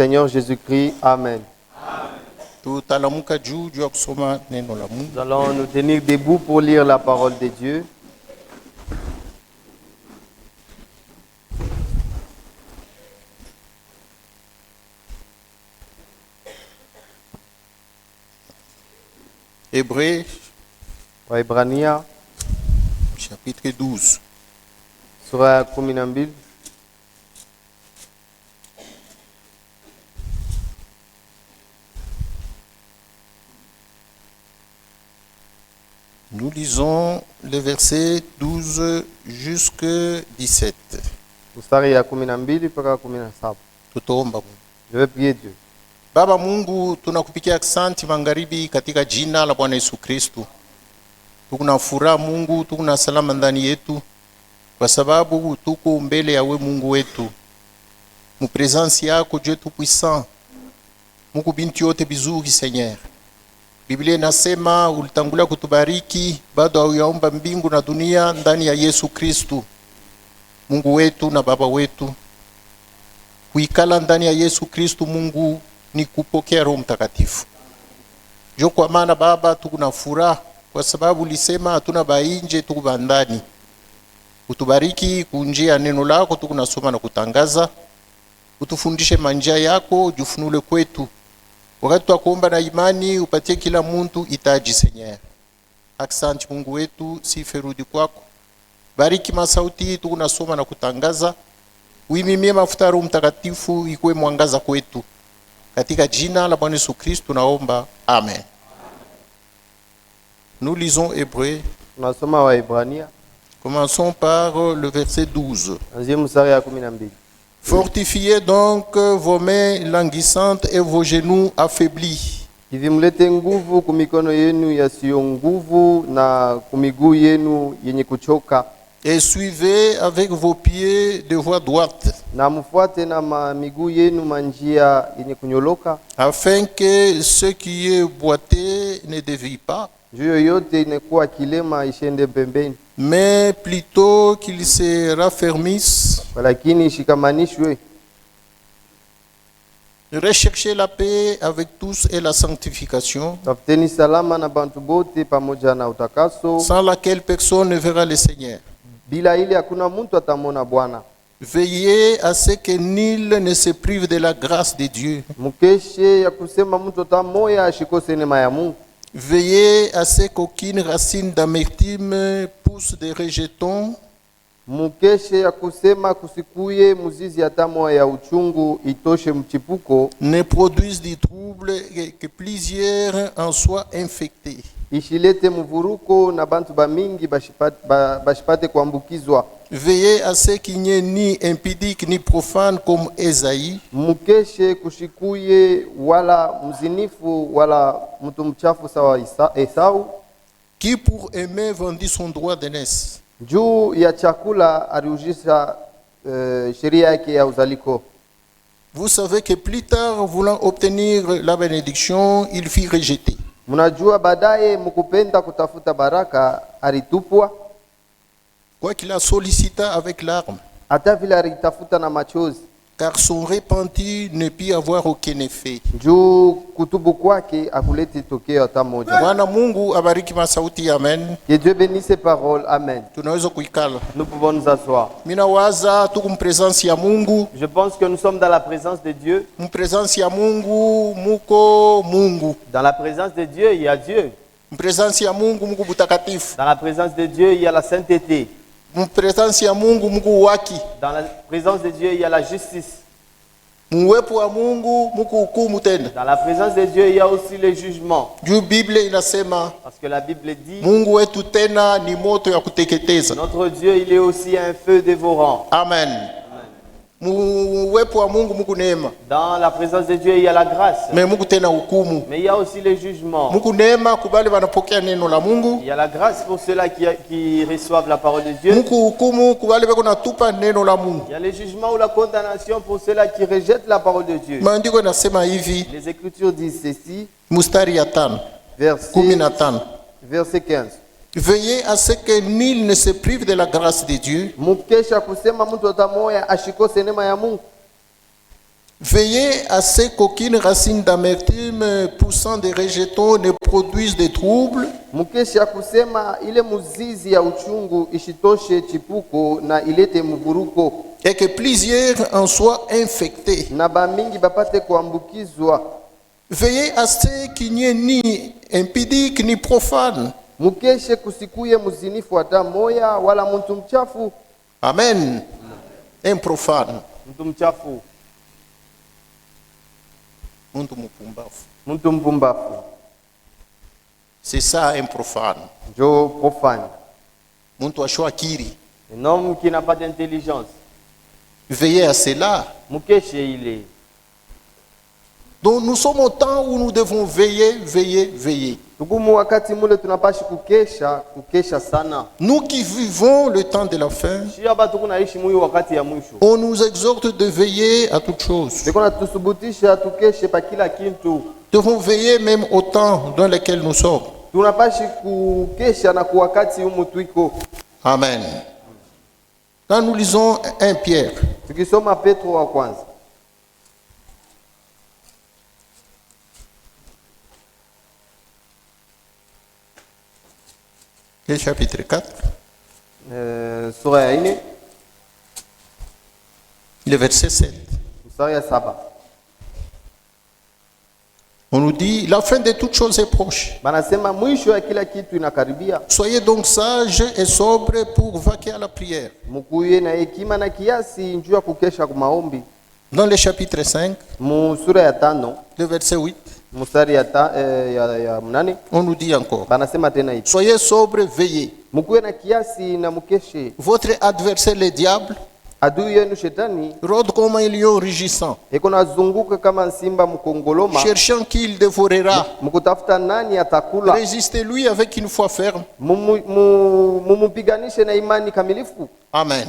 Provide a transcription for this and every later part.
Seigneur Jésus-Christ. Amen. Nous allons nous tenir debout pour lire la parole de Dieu. Hébreux, Waebrania, chapitre 12. sura ya 12. Nous lisons le verset 12 jusqu'à 17. Mstari ya 12 mpaka 17. Tutaomba Mungu. Je vais prier Dieu. Baba Mungu, tunakupikia asante magharibi katika jina la Bwana Yesu Kristo. Tukuna furaha Mungu, tukuna salama ndani yetu kwa sababu tuko mbele ya we Mungu wetu. Mu presence yako Dieu tout puissant. Mungu binti yote bizuri Seigneur. Biblia inasema ulitangulia kutubariki bado hauyaomba mbingu na dunia ndani ya Yesu Kristo. Mungu wetu na Baba wetu. Kuikala ndani ya Yesu Kristo Mungu ni kupokea Roho Mtakatifu. Jo kwa maana Baba tukuna furaha kwa sababu ulisema hatuna bainje tuko ndani. Utubariki kunjia neno lako tukunasoma na kutangaza. Utufundishe manjia yako, jufunule kwetu. Wakati tunakuomba na imani upatie kila mtu itaji Seigneur. Asante Mungu wetu, sifa irudi kwako. Bariki masauti tukunasoma na kutangaza. Uimimie mafuta ya Roho Mtakatifu ikuwe mwangaza kwetu. Katika jina la Bwana Yesu Kristo naomba. Amen. Nous lisons Hébreux. Tunasoma Waebrania. Commençons par le verset 12. Anzie mstari ya 12. Fortifiez donc vos mains languissantes et vos genoux affaiblis. Hivi mlete nguvu kumikono yenu yasiyo nguvu na kumiguu yenu yenye kuchoka. Et suivez avec vos pieds de voie droite. Na mfuate na miguu yenu manjia yenye kunyoloka. Afin que ce qui est boité ne dévie pas. Juu yoyote inakuwa kilema ishende pembeni. Mais plutôt qu'il se raffermisse. Lakini ishikamanishwe. Recherchez la paix avec tous et la sanctification. Tafuteni salama na bantu bote pamoja na utakaso. Sans laquelle personne ne verra le Seigneur. Bila ile hakuna mtu atamona Bwana. Veillez à ce que nul ne se prive de la grâce de Dieu. Mukeshe ya kusema mtu tamoya ashikose neema ya Mungu. Veillez à ce qu'aucune racine d'amertume pousse des rejetons. Mukeshe ya kusema kusikuye muzizi ya tamoya ya uchungu itoshe mchipuko. Ne produise du trouble que plusieurs en soient infectés. Ishilete mvuruko na bantu bamingi bashipate kuambukizwa. Veillez à ce qu'il n'y ait ni impudique ni profane comme Esaïe. Mukeshe kushikuye wala mzinifu wala mtu mchafu sawa Esau. Qui pour aimer vendit son droit d'aînesse. Juu ya chakula aliujisha sheria yake ya uzaliko. Vous savez que plus tard, voulant obtenir la bénédiction, il fut rejeté. Mnajua baadaye mkupenda kutafuta baraka alitupwa. Quoi qu'il a sollicité avec larmes. Hata vile alitafuta na machozi. Car son repenti ne peut avoir aucun effet. Juu kutubu kwake akuleti tokeo hata moja. Bwana Mungu abariki masauti, amen. Que Dieu bénisse ces paroles, amen. Tunaweza kuikala. Nous pouvons nous asseoir. Mina waza tuko mpresence ya Mungu. Je pense que nous sommes dans la présence de Dieu. Mpresence ya Mungu muko Mungu. Dans la présence de Dieu, il y a Dieu. Mpresence ya Mungu muko butakatifu. Dans la présence de Dieu, il y a la sainteté. Mpresence ya Mungu muko waki. Dans la présence de Dieu, il y a la justice. Muwepo wa Mungu muko hukumu tena. Dans la présence de Dieu, il y a aussi le jugement. Juu Biblia inasema parce que la Bible dit Mungu wetu tena ni moto ya kuteketeza. Notre Dieu, il est aussi un feu dévorant. Amen. Muwepo wa Mungu muko neema. Dans la présence de Dieu, il y a la grâce. Mais muko tena hukumu. Mais il y a aussi le jugement. Muko neema kubali wanapokea neno la Mungu. Il y a la grâce pour ceux-là qui reçoivent la parole de Dieu. Muko hukumu kubali bako natupa neno la Mungu. Il y a le jugement ou la condamnation pour ceux-là qui rejettent la parole de Dieu. Maandiko yanasema hivi. Les Écritures disent ceci. Mustari ya 5. Verset 15. Veillez à ce que nul ne se prive de la grâce de Dieu. Mukesha kusema mtu atamoya ashikose neema ya Mungu. Veillez à ce qu'aucune racine d'amertume poussant des rejetons ne produise des troubles, Mukeshe ya kusema ile muzizi ya uchungu ishitoshe chipuko na ilete mvuruko, et que plusieurs en soient infectés. na bamingi bapate kuambukizwa. Veillez à ce qu'il n'y ait ni impudique ni profane. Mukeshe kusikuye muzinifu hata moya wala muntu mchafu. Amen. Improfane. Muntu mchafu, Muntu mupumbafu. muntu mpumbafu, C'est ça, improfane. njo profane. Muntu ashwakiri. Un homme qui n'a pas d'intelligence. Veillez à cela. Mukeshe ile. Donc nous sommes au temps où nous devons veiller, veiller, veiller. Tukumu wakati mule tunapashi kukesha sana. Nous qui vivons le temps de la fin, Shia batu kunaishi muyu wakati ya mwisho. on nous exhorte de veiller à toutes choses. Ndiko natusubutisha tukeshe pa kila kintu. Nous devons veiller même au temps dans lequel nous sommes. Tunapashi kukesha na kuwakati humu twiko. Amen. Quand nous lisons 1 Pierre, Tukisoma Petro wa kwanza. le chapitre 4, Sura ya 4, le verset 7, mstari ya 7. on nous dit, la fin de toutes choses est proche. Banasema mwisho ya kila kitu inakaribia. Soyez donc sages et sobres pour vaquer à la prière. Mukuye na hekima na kiasi njuu ya kukesha kwa maombi. Dans le chapitre 5, Mu sura ya 5, le verset 8, mstari ya 8, on nous dit encore, banasema tena hivi. soyez sobres, veillez. Mukuye na kiasi na mukeshe. Votre adversaire, le diable, Adui yenu shetani rôde comme un lion rugissant, eko nazunguka kama simba mkongoloma, cherchant qui il dévorera. mkutafuta nani atakula. Résistez-lui avec une foi ferme. Mumupiganishe na imani kamilifu. Amen.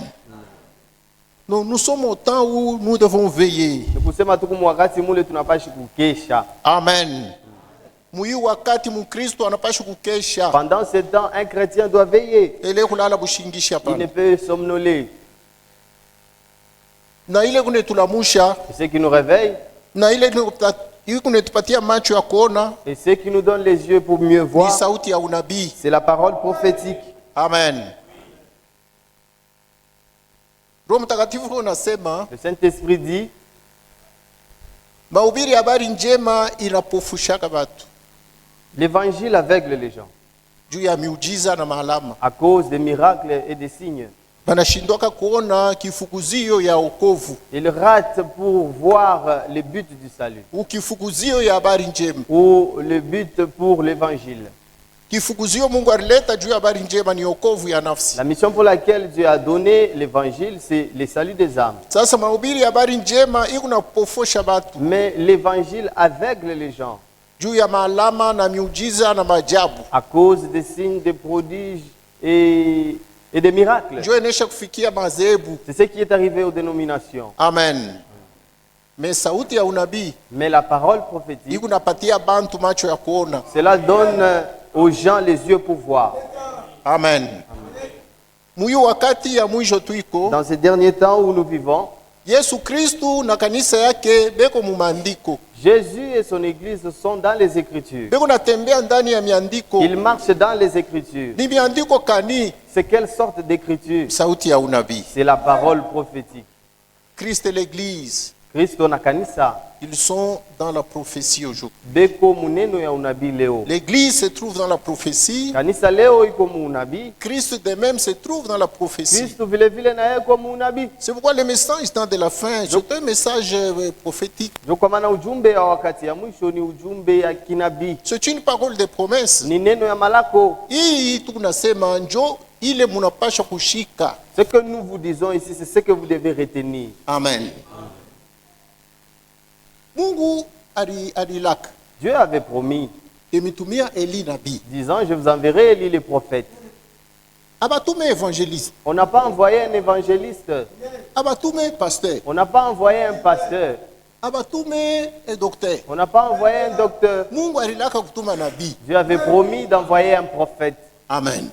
Donc nous sommes au temps où nous devons veiller. Nikusema tuku wakati mule tunapashi kukesha. Amen. Muyi wakati mukristo anapashi kukesha. Pendant ce temps, un chrétien doit veiller. Ele kulala bushingisha Il ne pana. peut somnoler. Na ile kunetulamusha, C'est ce qui nous réveille na ile kunetupatia macho ya kuona, et ce qui nous donne les yeux pour mieux ni voir, sauti ya unabii. c'est la parole prophétique. Amen. Roho Mtakatifu unasema Le Saint-Esprit dit, mahubiri habari njema inapofushaka watu l'évangile aveugle les gens juu ya miujiza na maalama. à cause des miracles et des signes. Banashindwaka kuona kifukuzio ya wokovu, Ils ratent pour voir le but du salut ukifukuzio ya habari njema. ou le but pour l'évangile. Kifukuzio Mungu alileta juu ya habari njema ni wokovu ya nafsi. La mission pour laquelle Dieu a donné l'évangile, c'est le salut des âmes. Sasa mahubiri ya habari njema iko napofosha watu Mais l'évangile aveugle les gens juu ya maalama na miujiza na maajabu. à cause des signes, des prodiges et des miracles. Njoo enesha kufikia madhehebu. C'est ce qui est arrivé aux dénominations. Amen. Mais sauti ya unabii Mais la parole prophétique, iko napatia bantu macho ya kuona. cela donne aux gens les yeux pour voir. Amen. Muyu wakati ya mwisho tuiko, Dans ces derniers temps où nous vivons, Yesu Kristu na kanisa yake beko mu maandiko. Jésus et son Église sont dans les Écritures. Beko natembea ndani ya miandiko. Ils marchent dans les Écritures. Ni miandiko kani? C'est quelle sorte d'écriture? Sauti ya unabii. C'est la parole prophétique. Christ et l'église, Kristo na kanisa ils sont dans la prophétie aujourd'hui. beko muneno ya unabii leo. L'église se trouve dans la prophétie. Kanisa leo iko mu unabii. Christ de même se trouve dans la prophétie. Kristo vile vile na yeye iko mu unabii. C'est pourquoi le message temps de la fin, c'est un message prophétique. Ndio kwa maana ujumbe wa wakati ya mwisho ni ujumbe ya kinabii. C'est une parole de promesse. Ni neno ya malako. Hii tunasema njo ile munapasha kushika. Ce que nous vous disons ici, c'est ce que vous devez retenir. Amen. Mungu alilaka Dieu avait promis, emitumia Eli nabii, disant, je vous enverrai Élie le prophète. abatume évangéliste, On n'a pas envoyé un évangéliste. abatume pasteur, On n'a pas envoyé un pasteur. abatume docteur. On n'a pas envoyé un docteur. Mungu alilaka kutuma nabii. Dieu avait promis d'envoyer un prophète. Amen.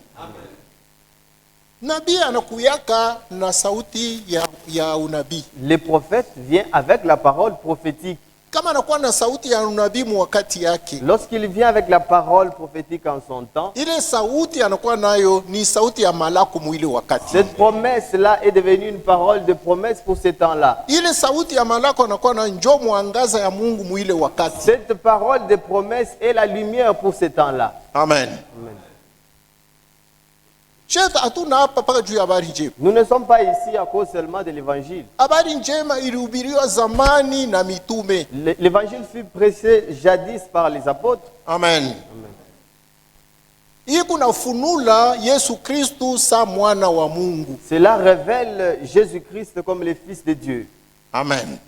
Nabii anakuyaka na sauti ya unabii. Le prophète vient avec la parole prophétique. Kama anakuwa na sauti ya unabii wakati yake, Lorsqu'il vient avec la parole prophétique en son temps, ile sauti anakuwa nayo ni sauti ya malaku mwili wakati. cette promesse-là est devenue une parole de promesse pour ce temps-là. Ile sauti ya malaku anakuwa na njoo mwangaza ya Mungu mwile wakati. Cette parole de promesse est la lumière pour ce temps-là. Amen. Amen. Cheta hatuna hapa paka juu ya habari njema. Nous ne sommes pas ici à cause seulement de l'évangile. Habari njema ilihubiriwa zamani na mitume. L'évangile fut prêché jadis par les apôtres. Amen. Amen. Hii kunafunula Yesu Kristu sa mwana wa Mungu. Cela révèle Jésus-Christ comme le Fils de Dieu. Amen.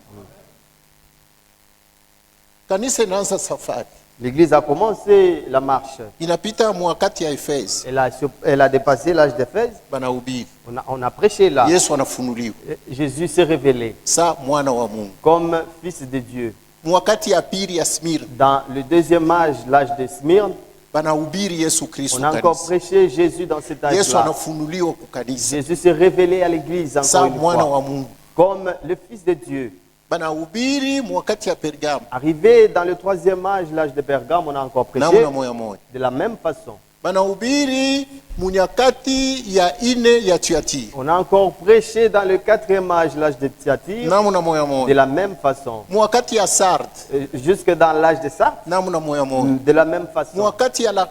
Kanisa inaanza safari. L'Église a commencé la marche. Inapita mwakati ya Efezi. Elle a dépassé l'âge d'Éphèse. Banahubiri. On a prêché là. Yesu anafunuliwa Jésus s'est révélé sa mwana wa Mungu. comme Fils de Dieu. Mwakati ya pili ya Smyrna. Dans le deuxième âge, l'âge de Smyrne, Banahubiri Yesu Kristo on a encore kanisa. prêché Jésus dans cet Yesu âge-là. anafunuliwa kwa kanisa Jésus s'est révélé à l'Église sa encore une mwana fois wa Mungu. comme le Fils de Dieu. Banahubiri mwakati ya Pergamo. Arrivé dans le troisième âge, l'âge de Pergame, on a encore prêché Namna moya moya. de la même façon. Banahubiri munyakati ya ine ya Tiatira. On a encore prêché dans le quatrième âge, l'âge de Thyatire, Namna moya de moya. la même façon. Mwakati ya Sardes. Jusque dans l'âge de Sardes, Namna moya moya. de la même façon. Mwakati ya la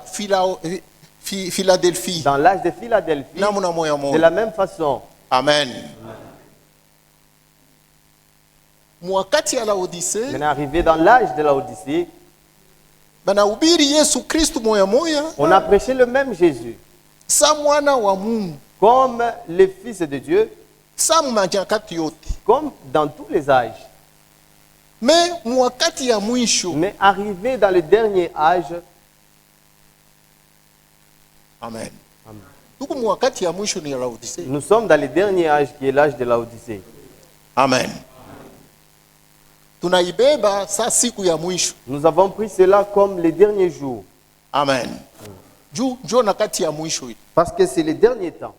Philadelphie. Dans l'âge de Philadelphie, Namna moya de moya. la même façon. Amen. Mwakati ya Laodicea. On est arrivé dans l'âge de la Odyssée. Banahubiri Yesu Kristu moya moya On a prêché le même Jésus sa mwana wa Mungu. comme le Fils de Dieu, Sa manyakati yote. comme dans tous les âges. Me mwakati ya mwisho. Mais arrivé dans le dernier âge, Amen. Amen. Tuko mwakati ya mwisho ni ya Laodicea. Nous sommes dans le dernier âge qui est l'âge de la Odyssée. Amen. Tunaibeba sa siku ya mwisho. Nous avons pris cela comme les derniers jours. Amen. Juu njo nakati ya mwisho hii. Parce que c'est les derniers temps.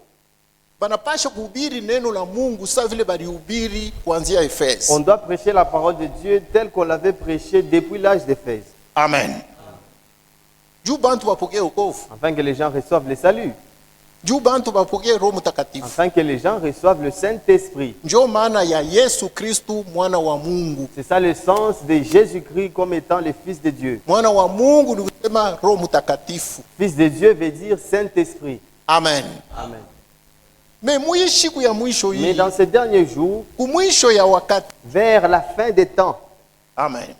Banapasha kuhubiri neno la Mungu sa vile balihubiri kuanzia Efesi. On doit prêcher la parole de Dieu telle qu'on l'avait prêchée depuis l'âge d'Éphèse, Amen. Juu bantu bapokee wokovu. afin que les gens reçoivent le salut, Juu bantu bapokee Roho Mtakatifu. afin que les gens reçoivent le Saint-Esprit. Njo maana ya Yesu Kristu mwana wa Mungu. C'est ça le sens de Jésus-Christ comme étant le Fils de Dieu. Mwana wa Mungu ni kusema Roho Mtakatifu. Fils de Dieu veut dire Saint-Esprit. Amen. Amen. Me mwishiku ya mwisho Mais hii. dans ces derniers jours, Kumwisho ya wakati. vers la fin des temps, Amen.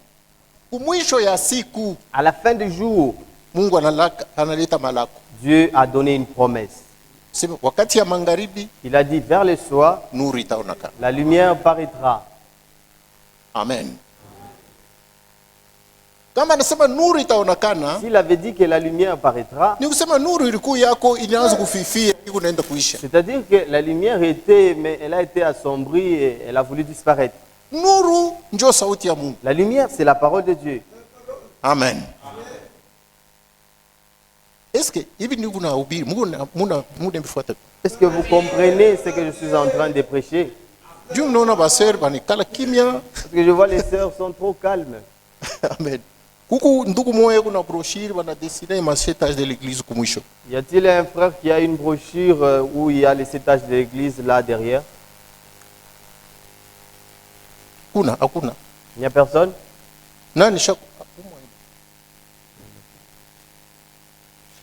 Kumwisho ya siku. à la fin du jour, Mungu analeta malako. Dieu a donné une promesse. Sema wakati ya magharibi Il a dit, vers le soir, nuru itaonekana. la lumière paraîtra. Amen. Kama anasema nuru itaonekana, S'il avait dit que la lumière paraîtra, ni kusema nuru ilikuwa yako inaanza kufifia, iko naenda kuisha. c'est-à-dire que la lumière était, mais elle a été assombrie et elle a voulu disparaître. Nuru njo sauti ya Mungu. La lumière, c'est la parole de Dieu. Amen. Eske hivi ndivyo unahubiri? Muna mfuata. Est-ce que vous comprenez ce que je suis en train de prêcher? Juu mnaona baseri banikala kimya. Parce que je vois les sœurs sont trop calmes. Amen. Kuku ndugu moya kuna brochure bana dessiner ma étage de l'église kumwisho. Y a-t-il un frère qui a une brochure où il y a les étages de l'église là derrière? Hakuna. Il n'y a personne? Nani shaka?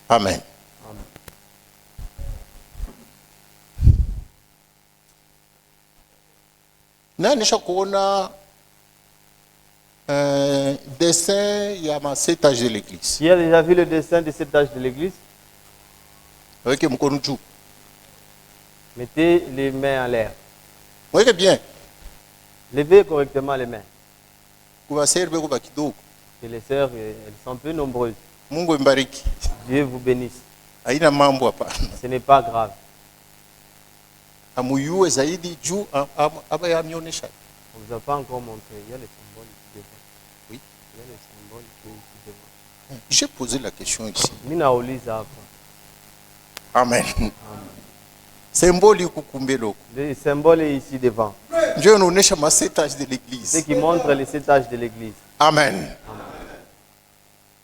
Amen. Nani shaka kuona dessin ya ma étage de l'église. Qui a déjà vu le dessin de cet âge de l'église? Weke mkono juu. Mettez les mains en l'air. Weke bien. Levez correctement les mains. Kubaseri beko bakidogo. Que les sœurs, elles sont peu nombreuses. Mungu mbariki. Dieu vous bénisse. Haina mambo hapa. Ce n'est pas grave. Amuyue zaidi juu aba yamionesha. On ne vous a pas encore montré. Il y a les symboles qui devant. Oui. Il y a les symboles qui devant. J'ai posé la question ici. Ninauliza hapa. Amen. Symbole kukumbelo. Le symbole est ici devant. Ndio inaonyesha masetage de Ce l'église. qui montre les 7 âges de l'église. Amen.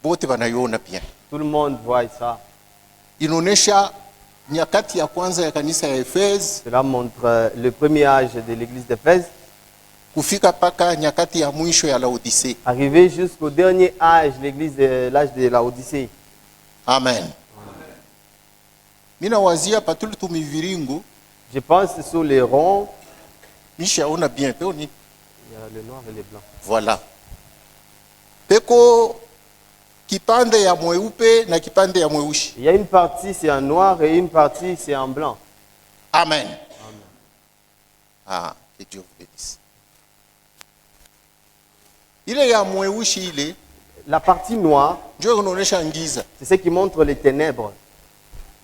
Bote wanaiona pia. Tout le monde voit ça. Inaonyesha nyakati ya kwanza ya kanisa ya Efeso Cela montre le premier âge de l'église d'Éphèse, kufika paka nyakati ya mwisho ya Laodicée. arrivé jusqu'au dernier âge, l'église de l'âge de la Odyssée. Amen. Mina wazia patuli tumiviringo Je pense sur les ronds, nishaona bien peo ni il y a le noir et le blanc. voilà. Peko kipande ya mweupe na kipande ya mweushi. Il y a une partie c'est en noir et une partie c'est en blanc. Amen. Ah, que Dieu vous bénisse. Ile ya mweushi ile La partie noire, ndio unaonesha ngiza. c'est ce qui montre les ténèbres.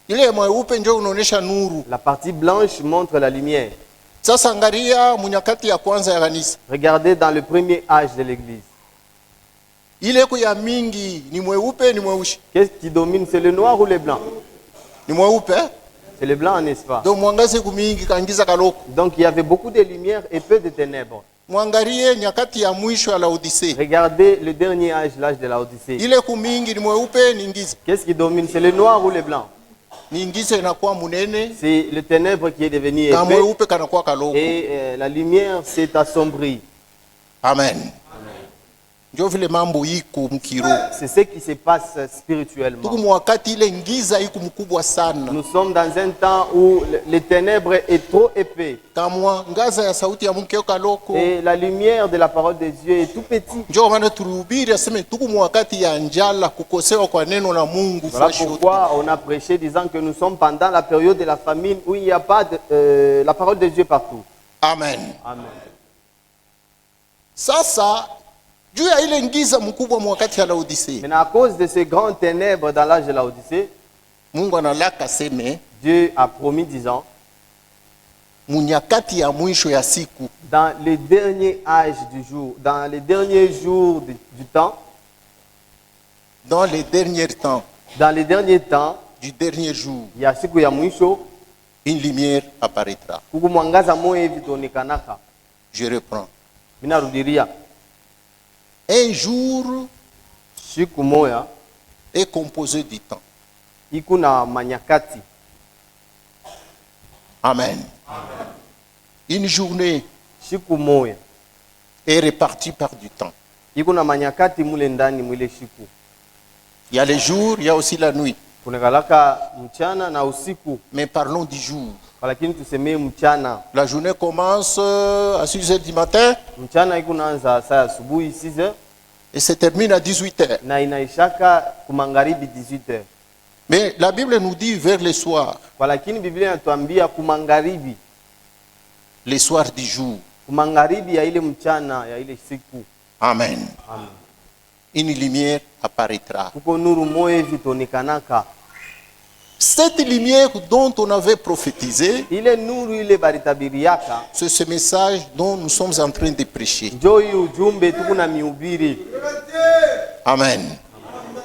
Ile ya mweupe ndio unaonesha nuru. La partie blanche montre la lumière. Sasa angalia munyakati ya kwanza ya kanisa. Regardez dans le premier âge de l'église. Ile ku ya mingi ni mweupe ni mweushi. Qu'est-ce qui domine? C'est le noir ou le blanc? Ni mweupe. C'est le blanc, n'est-ce pas? Ndio mwangaze ku mingi kaingiza kaloko. Donc il y avait beaucoup de lumière et peu de ténèbres. Mwangalie nyakati ya mwisho ya Laodicée. Regardez le dernier âge, l'âge de la Odyssée. Ile ku mingi ni mweupe ni ngiza. Qu'est-ce qui domine? C'est le noir ou le blanc? Ni ngiza inakuwa munene C'est le ténèbre qui est devenu na épais mweupe kanakuwa kaloko. et la lumière s'est assombrie. Amen. Ndio vile mambo iko mkiro. C'est ce qui se passe spirituellement. Tuku mwakati ile ngiza iko mkubwa sana. Nous sommes dans un temps où les ténèbres est trop épais Kama ngaza ya sauti ya mkeo kaloko. et la lumière de la parole de Dieu est tout petit. Ndio maana tulihubiri aseme tuku mwakati ya njala kukosewa kwa neno la Mungu Voilà fashi yote. pourquoi on a prêché disant que nous sommes pendant la période de la famine où il n'y a pas de, la parole de Dieu partout. Amen. Amen. Sasa juu ya ile ngiza mkubwa mwakati ya Laodicea, Maintenant, à cause de ces grandes ténèbres dans l'âge de la Odyssée, Mungu analaka seme Dieu a promis, disant, munyakati ya mwisho ya siku dans les derniers âges du jour, dans les derniers jours du temps, dans les derniers temps dans les derniers temps, du dernier jour, ya siku ya mwisho, une lumière apparaîtra. kuku mwangaza moya hivi tuonekanaka. Je reprends. Minarudiria, Un jour siku moya est composé du temps. iko na manyakati. Amen. Une journée Siku moya est répartie par du temps. iko na manyakati mule ndani mwile siku. Il y a les jours, il y a aussi la nuit. Kunekalaka mchana na usiku, Mais parlons du jour. lakini tusemee mchana. La journée commence à 6 heures du matin Mchana iko naanza saa asubuhi 6h et se termine à 18 heures. na inaishaka kumangaribi 18h. Mais la Bible nous dit vers le soir, Kwa lakini Biblia inatuambia kumangaribi, les soirs du jour. kumangaribi ya ile mchana ya ile siku. Amen. Amen. Une lumière apparaîtra. Kuko nuru moya hivi tonekanaka. Cette lumière dont on avait prophétisé, Ile nuru ile baritabiriaka, c'est ce message dont nous sommes en train de prêcher. njoo hii ujumbe tuko na mihubiri. Amen.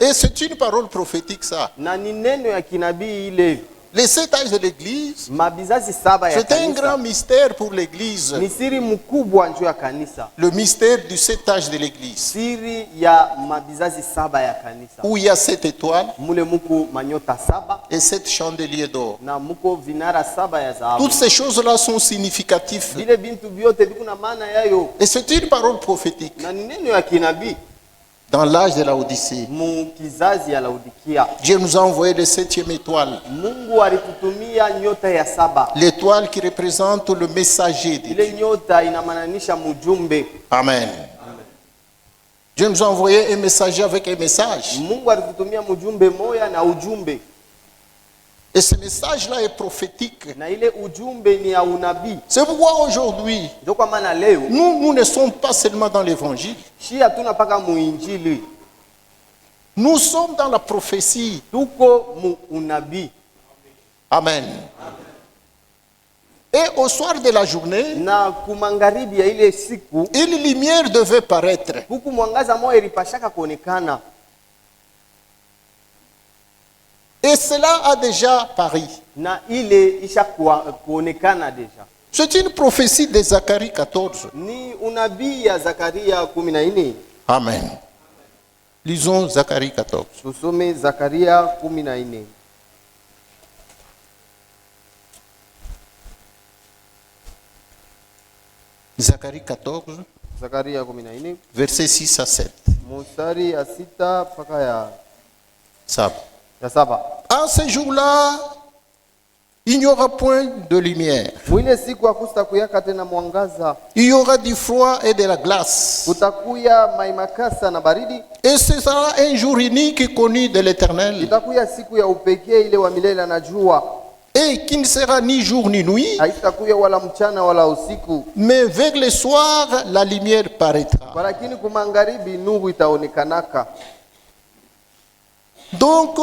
Et c'est une parole prophétique ça. Na ni neno ya kinabii ile. Les 7 âges de l'église, Mabizazi saba ya c'est un grand kanisa. mystère pour l'église. Ni siri mkubwa njoo ya kanisa. Le mystère du 7 âges de l'église. Siri ya mabizazi saba ya kanisa. Où il y a 7 étoiles Mule muko manyota saba et 7 chandeliers d'or. na muko vinara saba ya dhahabu. Toutes ces choses-là sont significatives. Vile bintu vyote viko na maana yayo. Et c'est une parole prophétique. Na ni neno ya kinabii Dans l'âge de la Odyssée, mu kizazi ya Laodikia. Dieu nous a envoyé le 7e étoile. Mungu alitutumia nyota ya saba. L'étoile qui représente le messager de Dieu. Ile nyota inamaanisha mjumbe. Amen. Dieu nous a envoyé un messager avec un message. Mungu alitutumia mjumbe moya na ujumbe. Et ce message-là est prophétique. Na ile ujumbe ni ya unabii. C'est pourquoi aujourd'hui, Ndio kwa maana leo nous ne sommes pas seulement dans l'évangile. shi hatuna paka muinjili. Nous sommes dans la prophétie. Tuko mu unabii. Amen. Et au soir de la journée, Na kumangaribi ya ile siku une lumière devait paraître. huku mwangaza moya ilipashaka kuonekana. Et cela a déjà paru. na ile kuonekana deja. C'est une prophétie de Zacharie 14. Ni unabii ya Zakaria 14. Amen. Lisons Zacharie 14. Tusome Zakaria 14. Zacharie 14, Zakaria 14 versets 6 à 7. mstari ya 6 mpaka ya Ça. 7. À ce jour-là, il n'y aura point de lumière. Mwile siku hakustakuyaka tena mwangaza, Il y aura du froid et de la glace. kutakuya maimakasa na baridi. Et ce sera un jour unique connu de l'Éternel, Itakuya siku ya upekee ile wa milele anajua, et qui ne sera ni jour ni nuit, haitakuya wala mchana wala usiku, mais vers le soir, la lumière paraîtra. lakini kumangaribi nuru itaonekanaka. Donc,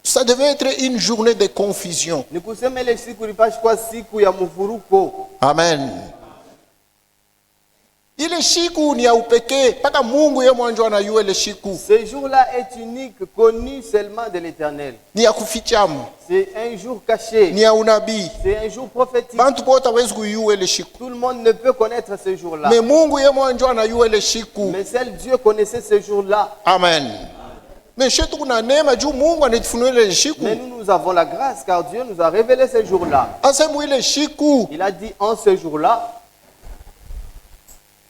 ça devait être une journée de confusion. Ni kusema ile siku lipashi kwa siku ya mvuruko. Amen. Ile siku ni ya upekee, mpaka Mungu yeye mwanzo anajua ile siku. Ce jour-là est unique, connu seulement de l'Éternel. Ni ya kufichamu, C'est un jour caché. ni ya unabii. C'est un jour prophétique. Bantu bote hawezi kujua ile siku. Tout le monde ne peut connaître ce jour-là. Mais Mungu yeye mwanzo anajua ile siku. Mais seul Dieu connaissait ce jour-là. Amen. Mais shetu kuna neema juu Mungu anatufunua ile siku. Mais nous avons la grâce car Dieu nous a révélé ce jour-là. Asemu ile siku Il a dit en ce jour-là,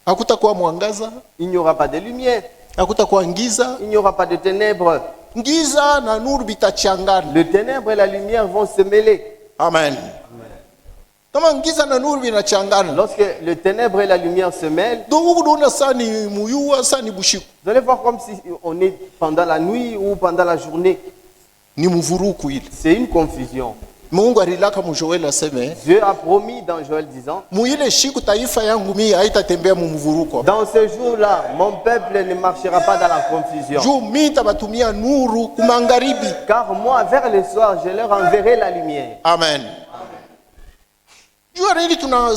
hakutakuwa mwangaza, il n'y aura pas de lumière, hakutakuwa ngiza. il n'y aura pas de ténèbres. Ngiza na nuru bitachangana. Le ténèbre et la lumière vont se mêler. Amen. Kama ngiza na nuru binachangana, Lorsque le ténèbre et la lumière se mêlent, donc unaona saa ni muyua, saa ni bushiku, vous allez voir comme si on est pendant la nuit ou pendant la journée. ni mvuruku ile. C'est une confusion. Mungu alilaka mu Joel aseme, Dieu a promis dans Joël disant, mu ile siku taifa yangu mimi haitatembea mu mvuruko. dans ce jour-là, mon peuple ne marchera pas dans la confusion. Juu mimi nitabatumia nuru kumangaribi. Car moi, vers le soir, je leur enverrai la lumière. Amen. Juu nini tuna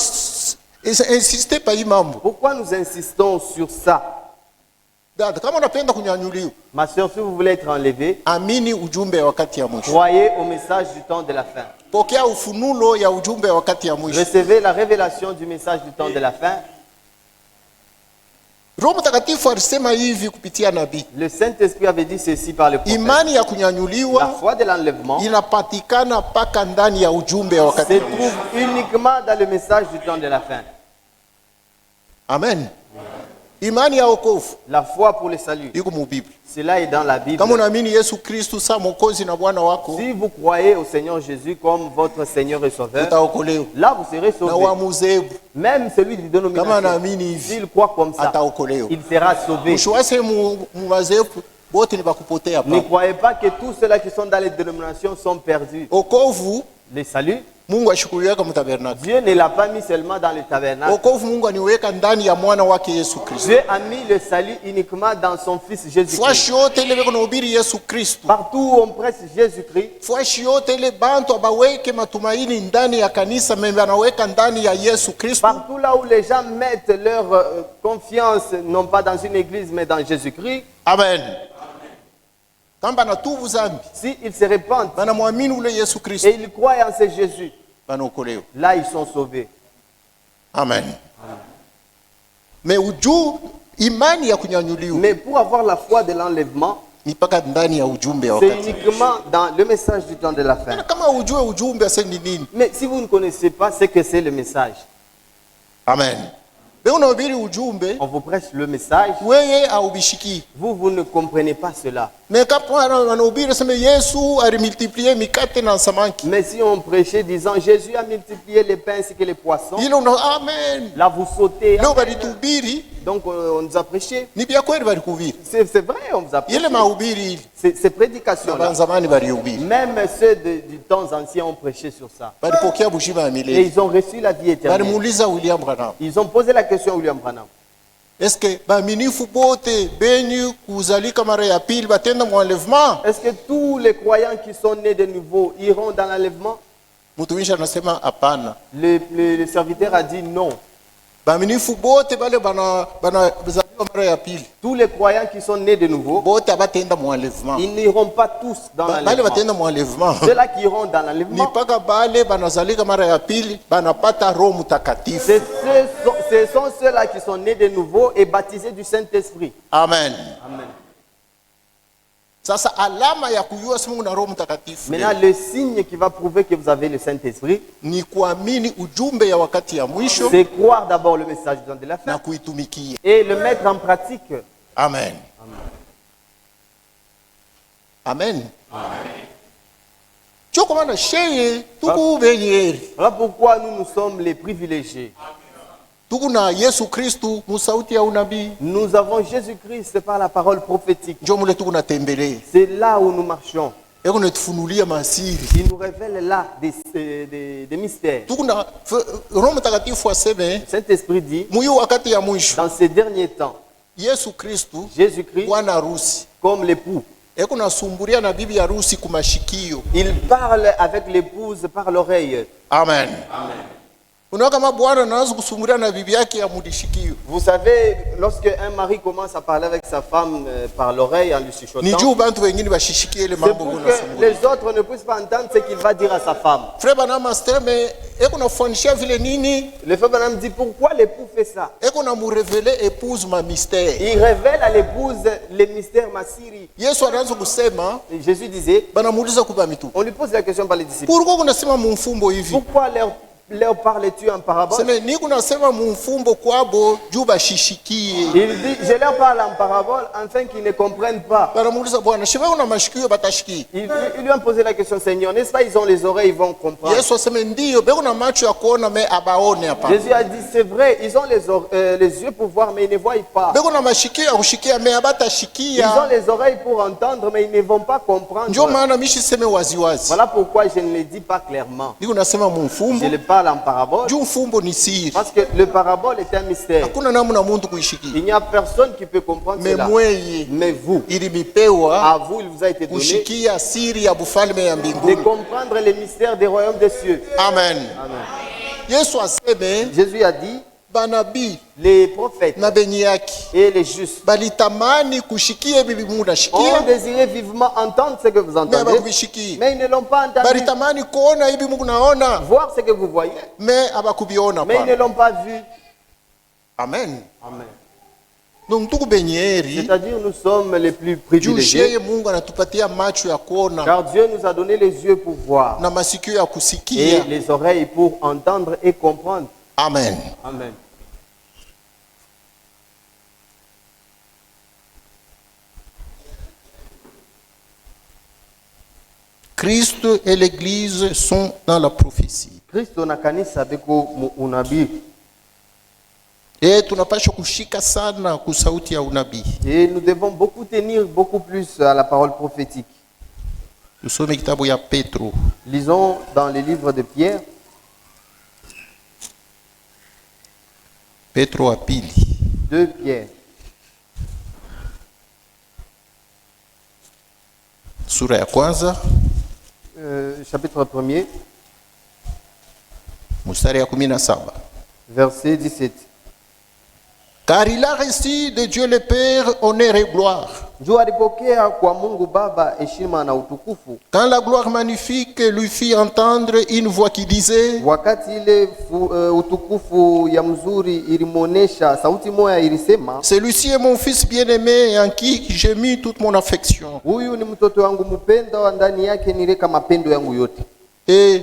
insiste pa hii mambo? Pourquoi nous insistons sur ça? Dada, kama unapenda kunyanyuliwa, Ma soeur, si vous voulez être enlevé, amini ujumbe wakati ya mwisho. croyez au message du temps de la fin. Pokea ufunulo ya ujumbe wakati ya mwisho. Recevez la révélation du message du temps de la fin. Roho Mtakatifu alisema hivi kupitia nabii. Le Saint-Esprit avait dit ceci par le prophète. Imani ya La kunyanyuliwa foi de l'enlèvement inapatikana paka ndani ya ujumbe wakati se ya mwisho. trouve uniquement dans le message du temps de la fin. Amen. Imani ya wokovu La foi pour le salut, iko mu Biblia. cela est dans la Bible. Kama unaamini Yesu Kristo sa mwokozi na Bwana wako, Si vous croyez au Seigneur Jésus comme votre Seigneur et Sauveur, utaokolewa. là vous serez Na sauvé. wamuzebu Même celui du kama dénomination, anaamini hivi s'il croit comme ça, ataokolewa. il sera sauvé. Mshiwase mu wazebu wote ni bakupotea Ne pa. croyez pas que tous ceux-là qui sont dans les dénominations sont perdus. Wokovu Le salut, Mungu ashukuriweka mu tabernakulo. Dieu ne l'a pas mis seulement dans le tabernacle. Wokovu Mungu aniweka ndani ya mwana wake Yesu Kristo. Dieu a mis le salut uniquement dans son Fils Jésus-Christ. Fwashi yote ile beko nahubiri Yesu Kristo. Partout où on presse Jésus-Christ, Fwashi yote ile bantu abaweke matumaini ndani ya kanisa, mimi anaweka ndani ya Yesu Kristo. partout là où les gens mettent leur confiance, non pas dans une église, mais dans Jésus-Christ, Amen. Kamba natubu zambi, s'ils se répandent banamwamini ule Yesu Kristo, et ils croient en ce Jésus, banaokolewa. là ils sont sauvés. Amen. Me ujuu imani ya kunyanyuliwa Mais pour avoir la foi de l'enlèvement, ni mpaka ndani ya ujumbe wa c'est wakati. uniquement dans le message du temps de la fin. Kama ujue ujumbe ase ni nini? Mais si vous ne connaissez pas ce que c'est le message, Amen. Be unahubiri ujumbe, on vous prêche le message, weye aubishiki. vous ne comprenez pas cela. Me kapa anahubiri sema Yesu alimultiplie mikate na samaki. Mais si on prêchait disant Jésus a multiplié les pains ainsi que les poissons, Ile una amen. là vous sautez. Leo balituhubiri Donc on nous a prêché. ni bya kweli balikuhubiri. C'est vrai, on vous a prêché. Ile mahubiri ile Ces prédications-là, banzamani balihubiri. même ceux du temps ancien ont prêché sur ça. Balipokea bushima ya Et milele. ils ont reçu la vie éternelle. Balimuuliza William Branham, Ils ont posé la question à William Branham. est-ce que baaminifu bote benyu kuzalika mara ya pili batenda mwenlèvement? Est-ce que tous les croyants qui sont nés de nouveau iront dans l'enlèvement? Mtumishi anasema hapana. Le serviteur a dit non. Baaminifu bote bale banazaliwa mara ya pili Tous les croyants qui sont nés de nouveau, bote abatenda muenlèvement. ils n'iront pas tous dans Bale l'enlèvement. batenda muenlèvement. Ceux-là qui iront dans Ni l'enlèvement, paka bale banazalika mara ya pili banapata Roho Mtakatifu. ce sont ceux-là qui sont nés de nouveau et baptisés du Saint-Esprit. Amen. Amen. Sasa alama ya kujua si Mungu na Roho Mtakatifu Maintenant, le signe qui va prouver que vous avez le Saint-Esprit, ni kuamini ujumbe ya wakati ya mwisho c'est croire d'abord le message du temps de la na fin kuitumikia. et le mettre en pratique. Amen. Amen. Choko maana sheye tuku benyeri. Voilà pourquoi nous sommes les privilégiés. Tuku na Yesu Kristu musauti ya unabii. Nous avons Jésus-Christ par la parole prophétique. Njo mule tuku na tembele. C'est là où nous marchons. Eko netufunulia masiri. Il nous révèle là des mystères. Tuku na Roho Mtakatifu aseme Le Saint-Esprit dit, muyu wakati ya mwisho. dans ces derniers temps, Yesu Kristu Jésus-Christ, bwana harusi. comme l'époux, Eko nasumburia na bibi harusi kumashikio. il parle avec l'épouse par l'oreille. Amen. Unaona kama bwana anaanza kusumburia na bibi yake ya mudishikio. Vous savez, lorsque un mari commence à parler avec sa femme par l'oreille en lui Ni chuchotant, juu bantu wengine bashishikie ile c'est mambo pour kuna que les autres ne puissent pas entendre ce qu'il va dire à sa femme. Frère Bana Master mais eko nafundisha vile nini? Le frère Branham dit pourquoi l'époux fait ça. Eko na murevele épouse ma mystère. Il révèle à l'épouse les mystères masiri. Yesu anaanza kusema Et Jésus disait, banamuuliza kuba mitu. on lui pose la question par les disciples. Pourquoi kunasema mumfumbo hivi? Pourquoi leur parles-tu en parabole? Sema ni kunasema mumfumbo kwabo juu bashishikie. Il dit, je leur parle en parabole afin qu'ils ne comprennent pas. Banamuuliza bwana, shiba kuna mashikio batashiki. Ils lui ont posé la question, Seigneur, n'est-ce pas, ils ont les oreilles, ils vont comprendre. Yesu asema ndio, beko na macho ya kuona me abaone hapa. Jésus a dit, c'est vrai, ils ont les yeux pour voir, mais ils ne voient pas. Beko na mashikio ya kushikia me Ils ont abatashikia. les oreilles pour entendre, mais ils ne vont pas comprendre. Ndio maana mishi seme waziwazi. Voilà pourquoi je ne le dis pas clairement. Niko nasema Je mumfumbo, le parle en parabole, juu mfumbo ni siri. parce que le parabole est un mystère. Hakuna namna muntu kuishikia. Il n'y a personne qui peut comprendre Me cela. mweye Mais vous, ilimipewa à vous, il vous a été donné kushikia siri ya bufalme ya de mbinguni. comprendre les mystères des royaumes des cieux. Amen. Amen. Yesu aseme Jésus a dit, banabii les prophètes na benye yake et les justes balitamani kushikia bibi Mungu ont nashikia désiré vivement entendre ce que vous me entendez, abakubishikia. mais ils ne l'ont pas entendu. Balitamani kuona hivi Mungu naona Voir ce que vous voyez, me abakubiona mais ils ne pa. l'ont pas vu. Amen. Amen. Donc tuku benyeri C'est-à-dire, nous sommes les plus juu privilégiés, sheye Mungu anatupatia macho ya kuona car Dieu nous a donné les yeux pour voir na masikio ya et kusikia. les oreilles pour entendre et comprendre. Amen. Amen. Christ et l'Église sont dans la prophétie. Kristo na kanisa biko unabii, Tunapaswa kushika sana kusauti ya unabii. et nous devons beaucoup tenir beaucoup plus à la parole prophétique. Tusome kitabu ya Petro. Lisons dans les livres de Pierre, Petro wa pili 2 Pierre, sura ya kwanza chapitre 1er, mstari ya 17. verset 17. Car il a reçu de Dieu le Père honneur et gloire. Juu alipokea kwa Mungu Baba heshima na utukufu, Quand la gloire magnifique lui fit entendre une voix qui disait, wakati ile utukufu ya mzuri ilimwonesha, sauti moya ilisema, celui-ci est mon fils bien-aimé en qui j'ai mis toute mon affection. huyu ni mtoto wangu mpendwa, ndani yake nileka mapendo yangu yote. Et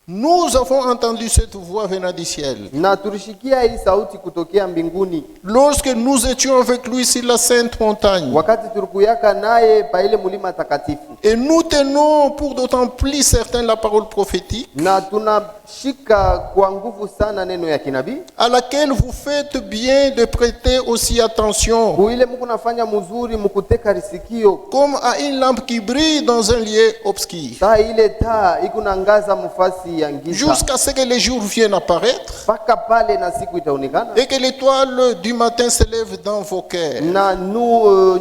nous avons entendu cette voix venant du ciel. Na tulishikia hii sauti kutokea mbinguni, Lorsque nous étions avec lui sur la sainte montagne. wakati tulikuyaka naye pa ile mulima takatifu. Et nous tenons pour d'autant plus certain la parole prophétique Na tunashika kwa nguvu sana neno ya kinabii, à laquelle vous faites bien de prêter aussi attention, kuile Mungu nafanya mzuri mukuteka risikio, comme à une lampe qui brille dans un lieu obscur, saa ile taa ikunangaza mufasi ya giza, jusqu'à ce que les jours viennent apparaître mpaka pale na siku itaonekana, et que l'étoile du matin s'élève dans vos cœurs. na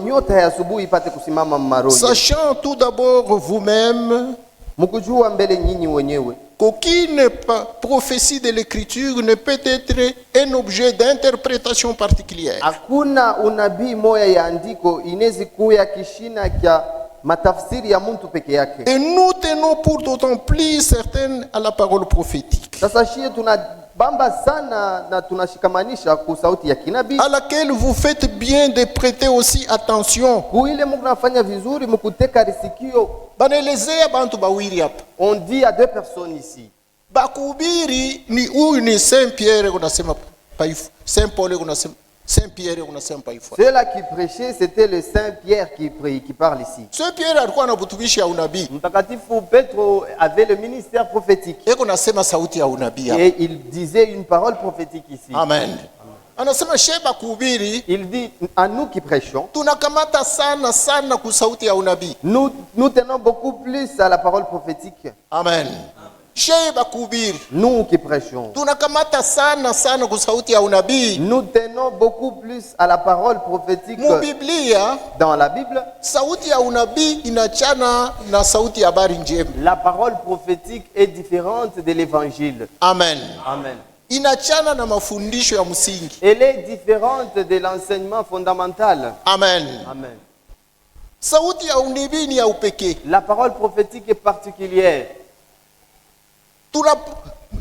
nyota ya asubuhi ipate kusimama mmaroni. Sachant tout d'abord vous-même mkujua mbele nyinyi wenyewe qu'aucune prophétie de l'écriture ne peut être un objet d'interprétation particulière. hakuna unabii moya ya andiko inezi kuya kishina kya matafsiri ya mtu peke yake. Et nous tenons pour d'autant plus certaines à la parole prophétique, Sasa shie tunabamba sana na tunashikamanisha ku sauti ya kinabii à laquelle vous faites bien de prêter aussi attention. kuile mnafanya vizuri mkuteka risikio. Banaelezea bantu bawili hapa. On dit à deux personnes ici. Bakuhubiri ni huyu ni Saint Pierre kunasema paifu, Saint Paul kunasema Saint Pierre kunasema paifu. Ceux-là qui prêchaient, c'était le Saint Pierre qui parle ici. Saint Pierre alikuwa na butumishi ya unabii. Mtakatifu Petro avait le ministère prophétique. Eko nasema sauti ya unabii hapa. Et il disait une parole prophétique ici. Amen. Anasema sheba kuhubiri, Il dit à nous qui prêchons, tunakamata sana sana ku sauti ya unabii. nous tenons beaucoup plus à la parole prophétique. Amen. Sheba kuhubiri, Nous qui prêchons, tunakamata sana sana ku sauti ya unabii. nous tenons beaucoup plus à la parole prophétique. Mu Biblia Dans la Bible, sauti ya unabii inachana na sauti ya habari njema. la parole prophétique est différente de l'évangile. Amen. Amen. Inachana na mafundisho ya msingi. Elle est différente de l'enseignement fondamental. Amen. Amen. Sauti ya unabii ni ya upekee. La parole prophétique est particulière.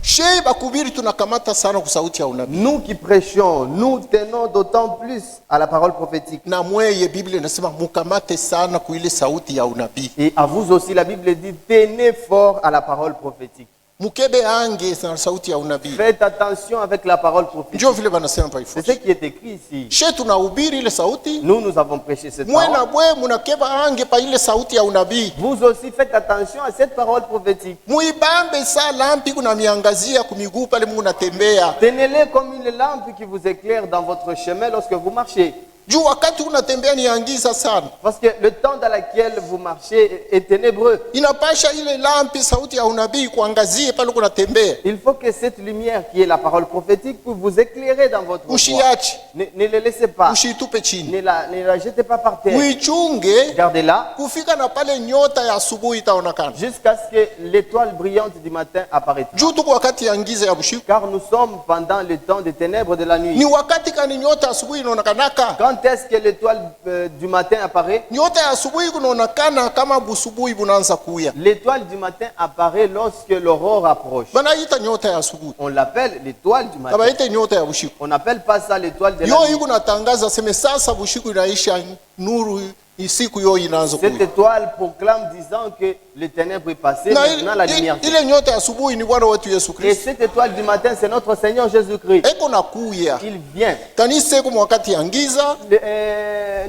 Sheba kuhubiri tunakamata sana ku sauti ya unabii. Nous qui prêchons, nous tenons d'autant plus à la parole prophétique. Na mweye Biblia inasema mukamate sana ku ile sauti ya unabii. Et à vous aussi, la Bible dit, tenez fort à la parole prophétique. Mukebe ange na sauti ya unabii. Faites attention avec la parole prophétique. Ndio vile banasema pa C'est ce qui est écrit ici. She tunahubiri ile sauti. Nous avons prêché cette Mwe na parole. bwe munakeba ange pa ile sauti ya unabii. Vous aussi faites attention à cette parole prophétique. Muibambe saa lampi kuna miangazia kumiguu pale munatembea. Tenez-les comme une lampe qui vous éclaire dans votre chemin lorsque vous marchez. Juu wakati unatembea ni angiza sana. Parce que le temps dans lequel vous marchez est ténébreux. Inapasha ile lampi sauti ya unabii kuangazie pale kunatembea. Il faut que cette lumière qui est la parole prophétique puisse vous éclairer dans votre voie. Ushiache, Ne le laissez pas. ushitupe chini. Ne la jetez pas par terre. Uichunge Gardez-la kufika na pale nyota ya asubuhi itaonekana. jusqu'à ce que l'étoile brillante du matin apparaisse. Juu tuko wakati ya ngiza ya bushiku. Car nous sommes pendant le temps des ténèbres de la Ni nuit. wakati kani nyota ya asubuhi inaonekanaka. Quand est-ce que l'étoile du matin apparaît? Nyota ya asubuhi kunaonekana kama busubuhi bunaanza kuya. L'étoile du matin apparaît lorsque l'aurore approche. Banaita nyota ya asubuhi. On l'appelle l'étoile du matin. Tabaita nyota ya bushiku. On n'appelle pas ça l'étoile de la Yo nuit. iko natangaza seme sasa bushiku inaisha, nuru isiku yo inaanza Cette kuya. étoile proclame disant que les ténèbres est passé, Na maintenant la lumière vient. ile nyota ya asubuhi ni Bwana wetu Yesu Et Kristo. cette étoile du matin, c'est notre Seigneur Jésus-Christ. Eko nakuya. Il vient. Kanisa iko wakati ya ngiza.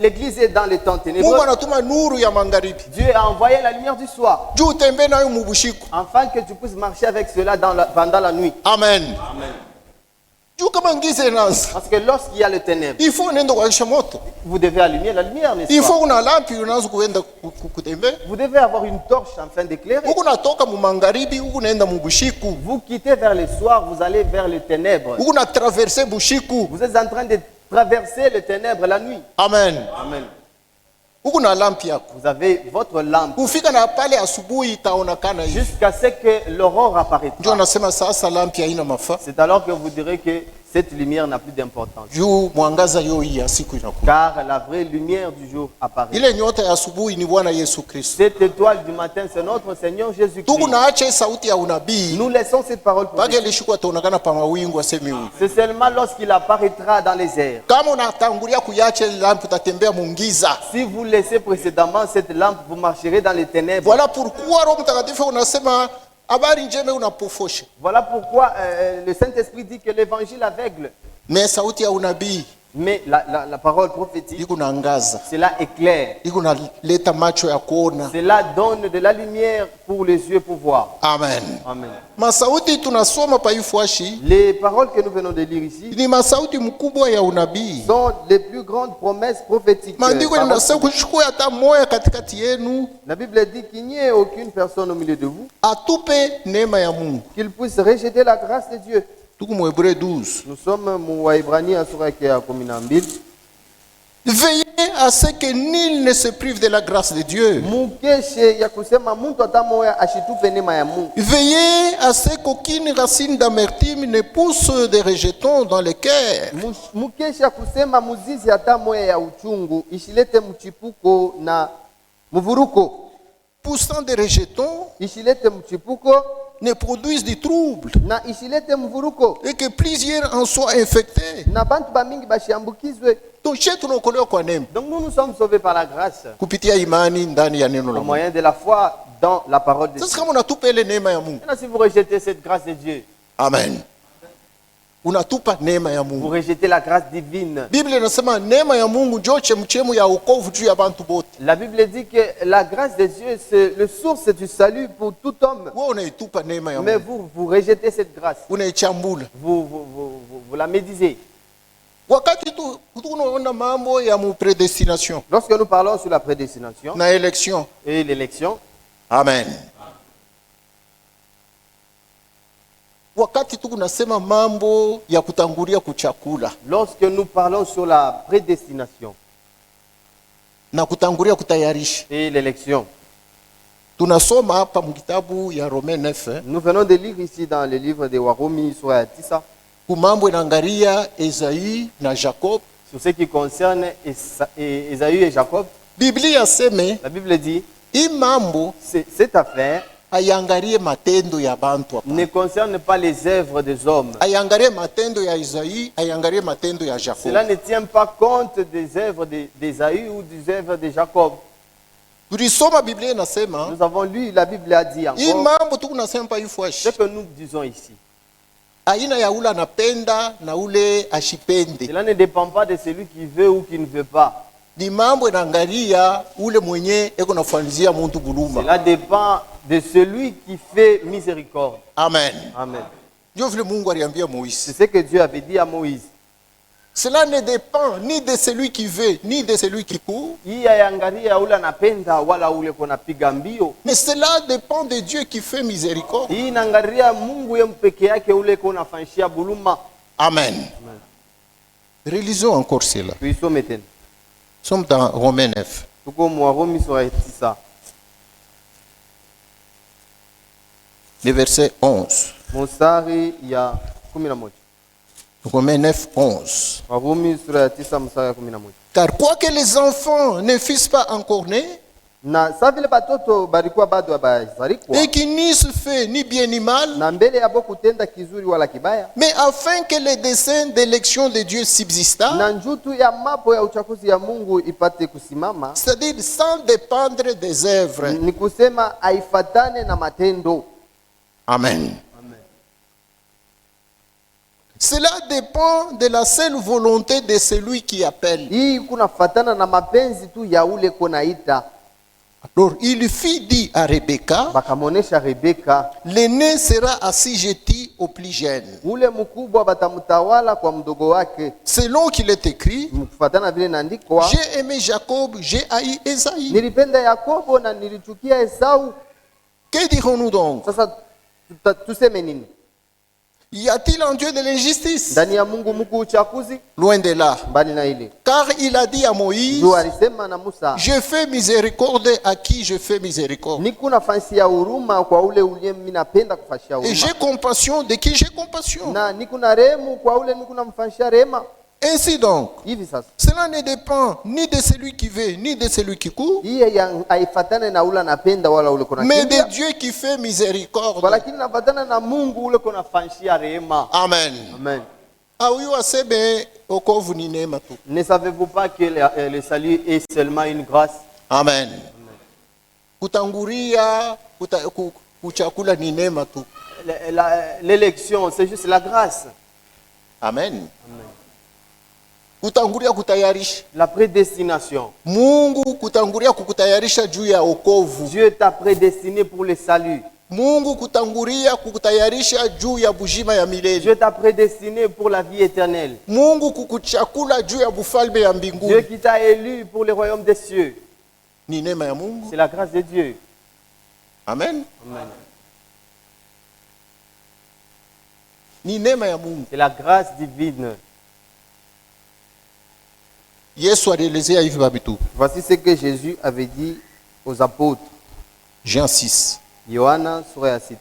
L'église est dans les temps Mungu ténébreux. anatuma nuru ya magharibi. Dieu a envoyé la lumière du soir, Juu tembe nayo mubushiku. afin que tu puisses marcher avec cela pendant la nuit. Amen. Juu kama ngiza inaanza, Parce que lorsqu'il y a le ténèbre, il faut nenda kuwasha moto. vous devez allumer la lumière, n'est-ce Il pas? faut una lampi unaanza kuenda kutembea. Vous devez avoir une torche afin d'éclairer. Huku natoka mu magharibi, huku naenda mu bushiku. Vous quittez vers le soir, vous allez vers les ténèbres. Huku na traverser bushiku. Vous êtes en train de traverser les ténèbres la nuit. Amen. Amen. Huku na lampi yako. Vous avez votre lampe Kufika na pale asubuhi itaonekana hivi. jusqu'à ce que l'aurore apparaîtra. Ndio nasema sasa lampi haina mafaa. C'est alors que vous direz que cette lumière n'a plus d'importance. Juu mwangaza yo hii ya siku inakuja. Car la vraie lumière du jour apparaît. Ile nyota ya asubuhi ni Bwana Yesu Kristo. Cette étoile du matin, c'est notre Seigneur Jésus-Christ. Tuku naache sauti ya unabii. Nous laissons cette parole Page prophétique. ilishuka taonekana pa mawingu asemi huyu. C'est seulement lorsqu'il apparaîtra dans les airs. Kama unatangulia kuyache lampi utatembea mungiza. Si vous laissez précédemment cette lampe, vous marcherez dans les ténèbres. Voilà pourquoi Roho Mtakatifu unasema habari njema unapofosha. Voilà pourquoi le Saint-Esprit dit que l'évangile aveugle. Mais sauti ya unabii Mais la parole prophétique, iko na angaza. cela éclaire. Iko na leta macho ya kuona. Cela donne de la lumière pour les yeux pour voir. Amen. Amen. Masauti tunasoma pa ifuashi Les paroles que nous venons de lire ici ni masauti mkubwa ya unabii. sont les plus grandes promesses prophétiques. Maandiko Paroles yanasema kuchukua hata moya katikati yenu La Bible dit qu'il n'y ait aucune personne au milieu de vous atupe neema ya Mungu. qu'il puisse rejeter la grâce de Dieu. Tuko mu Hebreu 12. Nous sommes mu Waebrania sura yake ya 12. Veillez à ce que nul ne se prive de la grâce de Dieu. Mukeshe ya kusema mtu atamoya ashitupe neema ya Mungu. Veillez à ce qu'aucune racine d'amertume ne pousse des rejetons dans le cœur. Mukeshe ya kusema muzizi atamoya ya uchungu ishilete mchipuko na mvuruko. Poussant des rejetons, Ishilete mchipuko ne produisent du trouble. na ishilete mvuruko. Et que plusieurs en soient infectés. Na bantu bamingi bashiambukizwe. Donc, chez tunaokolewa kwa neema. Donc nous sommes sauvés par la grâce Kupitia imani ndani ya neno la au Mungu. moyen de la foi dans la parole de Dieu. Sasa kama unatupa ile neema ya Mungu. Maintenant, si vous rejetez cette grâce de Dieu, Amen. Unatupa neema ya vous Mungu. rejetez la grâce divine. Biblia inasema neema ya Mungu ndio chemchemu ya wokovu juu ya bantu bote. La Bible dit que la grâce de Dieu, c'est le source du salut pour tout homme. Wewe unaitupa neema ya Mais Mungu. vous rejetez cette grâce. Unaichambula. Vous la médisez. Wakati tunaona mambo ya predestination Lorsque nous parlons sur la prédestination na election. et l'élection, Amen. Wakati tunasema mambo ya kutangulia kuchakula lorsque nous parlons sur la prédestination na kutangulia kutayarisha. et l'élection, Tunasoma hapa mkitabu ya Romains 9 nous venons de lire ici dans le livre de Warumi sur ya 9, kumambo inaangalia Esaü na Jacob. sur ce qui concerne Ésaü et Jacob. Biblia seme La Bible dit, hii mambo cette affaire haiangalie matendo ya bantu hapa. ne concerne pas les œuvres des hommes. Haiangalie matendo ya Esaü, haiangalie matendo ya Jacob. Cela ne tient pas compte des œuvres d'Ésaü ou des œuvres de Jacob. Tulisoma Biblia inasema Nous avons lu, la Bible a dit hii encore, mambo tunasema pa ce ifuashi. que nous disons ici. Aina ya ule anapenda na ule ashipende. Cela ne dépend pas de celui qui veut ou qui ne veut pas. Ni mambo inaangalia ule mwenye eko nafanizia muntu buluma. Cela dépend de celui qui fait miséricorde. Amen. Amen. Ndio vile Mungu aliambia C'est Moïse. ce que Dieu avait dit à Moïse. Cela ne dépend ni de celui qui veut, ni de celui qui court, Hii haiangalia ule anapenda wala ule kona piga mbio. mais cela dépend de Dieu qui fait miséricorde. Hii inaangalia Mungu yeye peke yake ule kona fanshia buluma. Amen. Relisons encore cela. Tuisome tena. Nous sommes dans Romains 9. Tuko Warumi sura ya 9. Le verset 11. Mstari ya 11. Romains 9, 11. Warumi sura ya 9 mstari ya 11. Car quoique les enfants ne fussent pas encore nés, Na sa vile batoto balikuwa bado habazalikwa et qui n'eussent fait ni bien ni mal, na mbele yabo kutenda kizuri wala kibaya, mais afin que le dessein d'élection de Dieu subsistât, na njutu ya mapo ya uchaguzi ya Mungu ipate kusimama, c'est-à-dire sans dépendre des œuvres. ni kusema haifatane na matendo. Amen. Cela dépend de la seule volonté de celui qui appelle. Hii kunafatana na mapenzi tu ya ule konaita. Alors, il fit dit à Rebecca, Bakamonesha Rebeka, l'aîné sera assujetti au plus jeune. ule mkubwa batamutawala kwa mdogo wake. Selon qu'il est écrit, Mkufatana vile naandikwa, j'ai aimé Jacob, j'ai haï Esaïe. nilipenda Yakobo na nilichukia Esau. Que dirons-nous donc? Sasa tuseme nini? Y a-t-il en Dieu de l'injustice? Ndani ya Mungu mkuu uchaguzi? Loin de là. Mbali na ile. Car il a dit à Moïse, Ndio alisema na Musa, je fais miséricorde à qui je fais miséricorde. niko nafasi ya huruma kwa ule uliye mimi napenda kufanyia Et j'ai huruma. compassion de qui j'ai compassion. Na niko na rehemu kwa ule niko namfanyia rehema. Ainsi donc, Hivi sasa. cela ne dépend ni de celui qui veut, ni de celui qui court, Hii haifatane na ule anapenda wala ule kuna mais kimbia. de Dieu qui fait miséricorde. Lakini nafatana na Mungu ule kuna fanyia rehema. Amen. Amen. Ah oui, asebe okovu ni neema tu. Ne savez-vous pas que le salut est seulement une grâce? Amen. Kutangulia kuchakula ni neema tu. L'élection, c'est juste la grâce. Amen. Kutangulia kutayarisha. La prédestination. Mungu kutangulia kukutayarisha juu ya okovu. Dieu t'a prédestiné pour le salut. Mungu kutangulia kukutayarisha juu ya bujima ya milele. Dieu t'a prédestiné pour la vie éternelle. Mungu kukuchakula juu ya bufalme ya Dieu mbinguni. qui t'a élu pour le royaume des cieux. Ni neema ya Mungu. C'est la grâce de Dieu. Amen. Amen. Ni neema ya Mungu. C'est la grâce divine. Yesu alielezea hivi babitu. Voici ce que Jésus avait dit aux apôtres. Jean 6. Yohana sura ya 6.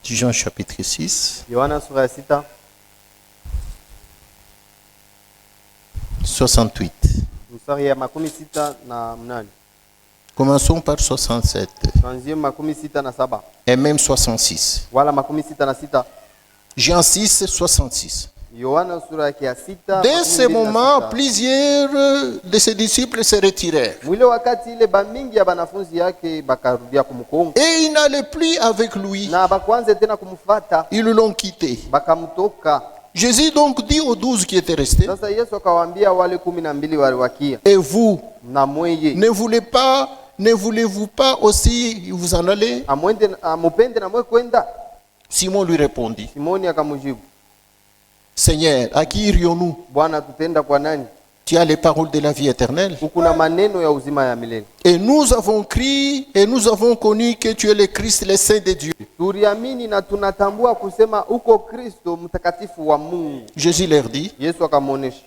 Jean chapitre 6. Yohana sura ya 6. 68. Mstari ya 68. Commençons par 67. Tuanzie 67 Et même 66. wala 66. Jean 6, 66. Yohana sura yake ya 6. Dès ce moment, plusieurs de ses disciples se retirèrent. Mwile wakati ile bamingi ya banafunzi yake bakarudia kumkongo Et ils n'allaient plus avec lui. na bakwanze tena kumfuata, Ils l'ont quitté. bakamtoka. Jésus donc dit aux 12 qui étaient restés, Sasa Yesu akawaambia wale 12 waliwakia, et vous, na mweye ne voulez-vous pas aussi vous en aller? amwende amupende na mwe kwenda? Simon lui répondit, Simoni akamjibu, Seigneur, à qui irions-nous? Bwana, tutenda kwa nani? Tu as les paroles de la vie éternelle. Kuna maneno ya uzima ya milele. Et nous avons crié et nous avons connu que tu es le Christ, le Saint de Dieu. Turiamini na tunatambua kusema uko Kristo mtakatifu wa Mungu. Jésus leur dit, Yesu akamwonesha,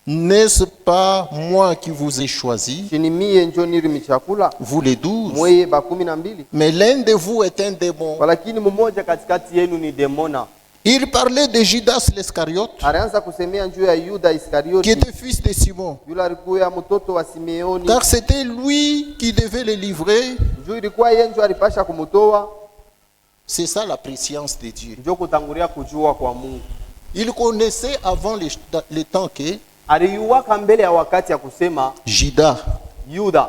n'est-ce pas moi qui vous ai choisi, chini mie njo nirimi chakula vous les 12? mweye 12, Mais l'un de vous est un démon. walakini mmoja katikati yenu ni demona. Il parlait de Judas l'Iscariote, Alianza kusemea juu ya Yuda qui Iskarioti, était fils de Simon. yule alikuwa mtoto wa Simeoni, Car c'était lui qui devait le livrer. juu ilikuwa yeye njo alipasha kumtoa. C'est ça la préscience de Dieu. Njo kutangulia kujua kwa Mungu. Il connaissait avant le temps que Aliuwaka mbele ya wakati ya kusema Judas Yuda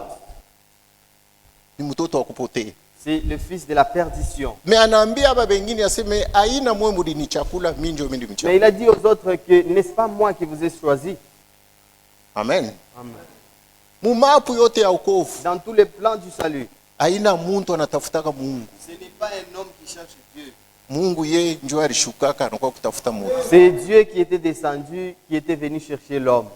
ni mtoto wa kupotea. c'est le fils de la perdition. Mais anaambia aba bengine aseme aina mwe mulini chakula minjo mindi Mais mchakula. il a dit aux autres que n'est-ce pas moi qui vous ai choisi? Amen. Amen. Mumapu yote ya wokovu Dans tous les plans du salut. aina muntu anatafutaka Mungu. Ce n'est pas un homme qui cherche Dieu. Mungu ye njo alishukaka anakuwa kutafuta Mungu. C'est Dieu qui était descendu, qui était venu chercher l'homme.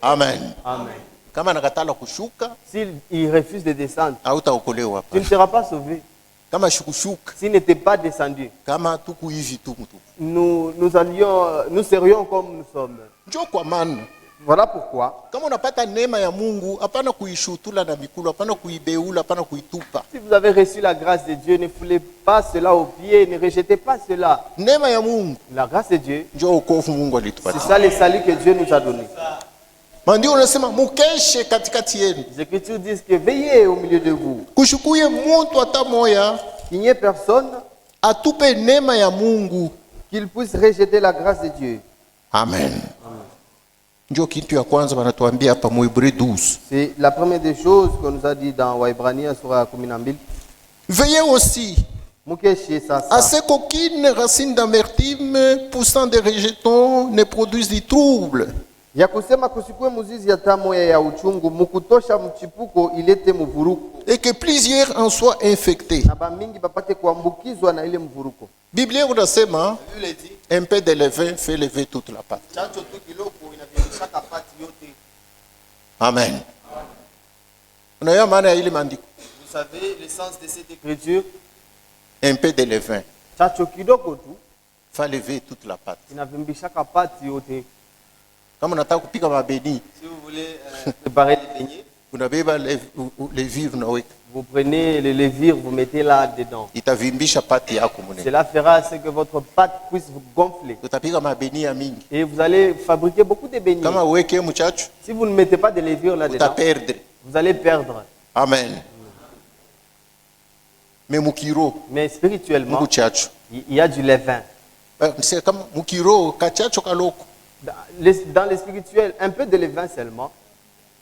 Amen. Amen. Kama nakatala kushuka S'il refuse de descendre, hautaokolewa tu ne hapa. seras pas sauvé. Kama shukushuka S'il n'était pas descendu, kama tuku hivi tu mtu. nous serions comme nous sommes. Njo kwa maana Voilà pourquoi, kama unapata neema ya Mungu hapana kuishutula na mikulu, hapana kuibeula, hapana kuitupa. si vous avez reçu la grâce de Dieu, ne foulez pas cela aux pieds, ne rejetez pas cela. Neema ya Mungu La grâce de Dieu, njo wokovu Mungu c'est alitupatia. ça le salut que Dieu nous a donné. Mandio unasema mukeshe katikati yenu. Les Écritures disent que veillez au milieu de vous. Kushukuye muntu hata moya Qu'il n'y ait personne atupe neema ya Mungu. qu'il puisse rejeter la grâce de Dieu. Amen. Njo kitu ya kwanza wanatuambia hapa mu Hébreux 12. C'est la première des choses qu'on nous a dit dans Waebrania sura 12. Veillez aussi Mukeshe à sasa ce qu'aucune racine d'amertume poussant des rejetons ne produise du trouble. ya kusema kusikue muzizi hata moya ya uchungu mukutosha mchipuko ilete mvuruko Et que plusieurs en soient infectés. na bamingi bapate kuambukizwa na ile mvuruko. Biblia unasema un peu de levain fait lever toute la pâte. Chacho tu kiloko inavyolishaka pati yote. Amen. Unajua maana ya ile maandiko? Vous savez le sens de cette écriture? Un peu de levain Chacho kidogo tu fait lever toute la pâte. inavimbishaka pati yote. Kama unataka kupika mabeni, Si vous voulez préparer les beignets, unabeba levure unaweka. vous prenez le levure, vous mettez là dedans. Itavimbisha pati yako mwenyewe. Cela fera ce que votre pâte puisse vous gonfler. Utapika mabeni ya mingi. Et vous allez fabriquer beaucoup de beignets. Kama uweke mchachu, Si vous ne mettez pas de levure là-dedans, utaperdre. vous allez perdre. Amen. Mais mukiro, Mais spirituellement, mchachu. il y a du levain. C'est comme mukiro kachacho kaloko. Dans le spirituel, un peu de levain seulement,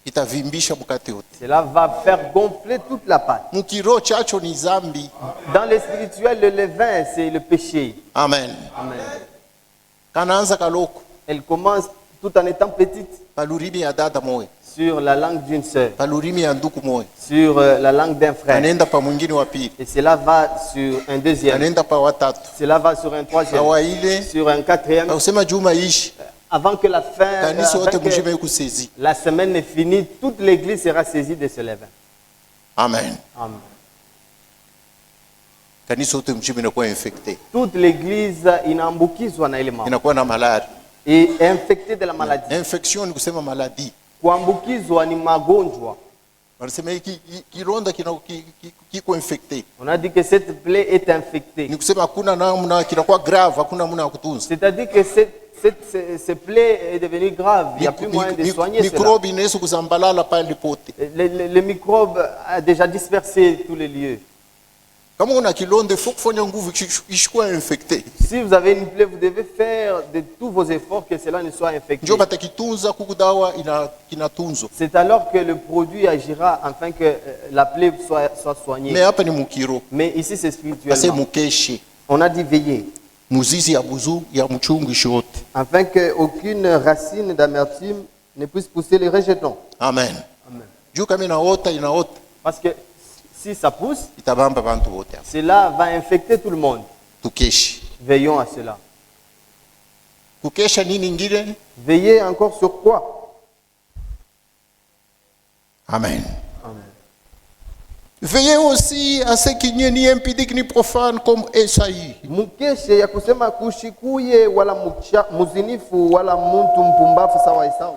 Itavimbisha mkate yote. cela va faire gonfler toute la pâte. Mukiro chacho ni zambi. Dans le spirituel, le levain, c'est le péché. Amen. Amen. Kanaanza kaloko. Elle commence tout en étant petite Palurimi ya dada moyo. sur la langue d'une sœur, Palurimi ya nduku moyo. sur la langue d'un frère. Anaenda pa mwingine wa pili. Et cela va sur un deuxième. Anaenda pa watatu. Cela va sur un troisième. Awa ile Sur un quatrième. usema juma ishi. avant que la fin, kanisa avant wote que mjime kusezi. la semaine est finie, toute l'église sera saisie de ce levain. Amen. Amen. Kanisa wote mjime inakuwa infecté, Toute l'église inaambukizwa na ile mambo. inakuwa na malaria. Et infectée de la maladie. Infection ni kusema maladie. Kuambukizwa ni magonjwa. Wanasema hiki kironda kiko infecté. On a dit que cette plaie est infectée. Ni kusema hakuna namna, kinakuwa grave, hakuna namna ya kutunza. C'est-à-dire que cette plaie est devenue grave. Il n'y a plus moyen de soigner cela. Microbe inaweza kuzambalala pale pote. Le microbe a déjà dispersé tous les lieux. Kama una kilonda faut kufanya nguvu ishikuwa infecté. Si vous avez une plaie, vous devez faire de tous vos efforts que cela ne soit infecté. Ndio batakitunza kukudawa kinatunzo. C'est alors que le produit agira afin que la plaie soit soignée. Mais hapa ni mukiro. Mais ici c'est Ase spirituellement. mukeshe. On a dit veiller. Muzizi ya buzu ya mchungu shote. Afin qu'aucune racine d'amertume ne puisse pousser les rejetons. Amen. Amen. Juu kama inaota Parce que si ça pousse, itabamba bantu wote. cela va infecter tout le monde. Tukeshi. Veillons à cela. Kukesha nini ngine? Veillez encore sur quoi? Amen. Amen. Veillez aussi à ce qu'il n'y ait ni impudique ni profane comme Esaïe. Mukeshe ya kusema kushikuye wala muzinifu wala muntu mpumbafu sawa Esau.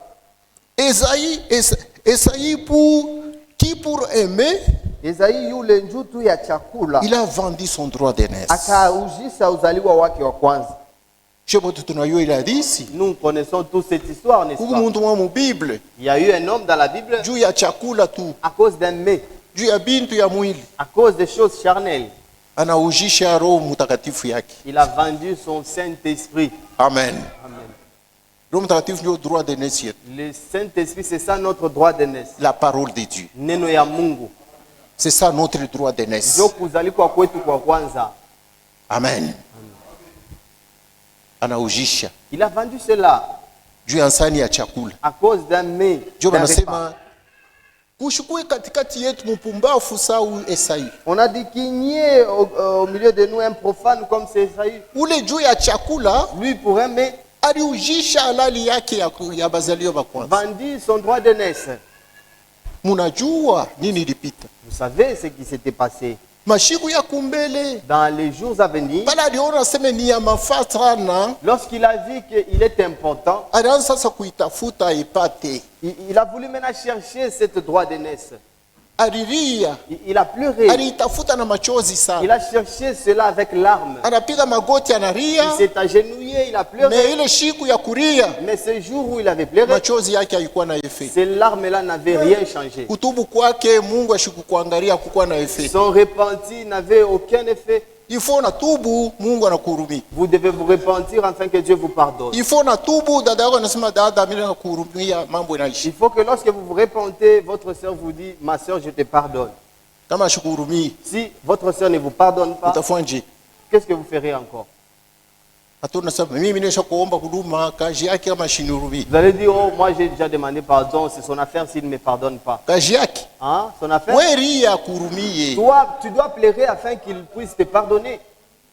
Esaïe pour aimer, Esau yule njutu ya chakula il a vendu son droit d'aînesse. akaujisha uzaliwa wake wa kwanza. Shebote tunayua il a dit ici. Nous connaissons tous cette histoire, n'est-ce Kuku pas? muntu wa mu Bible, Il y a eu un homme dans la Bible juu ya chakula tu, à cause d'un mets, juu ya bintu ya mwili, à cause des choses charnelles. anaujisha Roho Mtakatifu yake. Il a vendu son Saint-Esprit. Amen. Amen. Roho Mtakatifu ndio droit d'aînesse yetu. Le Saint-Esprit, c'est ça notre droit d'aînesse. La parole de Dieu. Neno ya Mungu. C'est ça notre droit d'aînesse. Ndio kuzalikwa kwetu kwa kwanza. Amen. Anaujisha Il a vendu cela juu ya nsani ya chakula. à cause d'un mets. Ndio d'un wanasema repas. kushukue katikati yetu mpumbafu sau Esai. On a dit qu'il n'y ait au milieu de nous un profane comme c'est Esaü. Ule juu ya chakula Lui, pour un mets, aliujisha halali yake ya bazalio ba kwanza. vendit son droit d'aînesse. Munajua nini ilipita? Vous savez ce qui s'était passé. Mashiku ya kumbele Dans les jours à venir, pale aliona sema ni ya mafaa sana, lorsqu'il a vu qu'il est important, alianza sasa kuitafuta ipate. il a voulu maintenant chercher cette droit d'aînesse. Alilia, Il a pleuré. aliitafuta na machozi Il sana, a cherché cela avec larmes. anapiga magoti, Il analia. s'est agenouillé, il a Na pleuré. ile shiku ya kulia, Mais ce jour où il avait pleuré, machozi yake haikuwa na efe. ces larmes-là n'avaient rien changé. Kutubu kwake Mungu ashikukuangalia hakukuwa na efe. Son repenti n'avait aucun effet. Il faut na tubu, Mungu anakuhurumia. Vous devez vous repentir afin que Dieu vous pardonne. Il faut na tubu, dada yako anasema dada, mimi nakuhurumia, mambo Il inaishi. faut que lorsque vous vous repentez, votre soeur vous dit, ma soeur, je te pardonne. Kama ashikuhurumia, Si votre soeur ne vous pardonne pas, utafanya nje. qu'est-ce que vous ferez encore? Hatuna sema mimi nimesha kuomba huduma, kazi yake kama shinihurumia. Vous allez dire, oh, moi j'ai déjà demandé pardon, c'est son affaire s'il ne me pardonne pas. Kazi yake Hein? Son affaire? wewe ria kuhurumie. Toi, tu dois pleurer afin qu'il puisse te pardonner.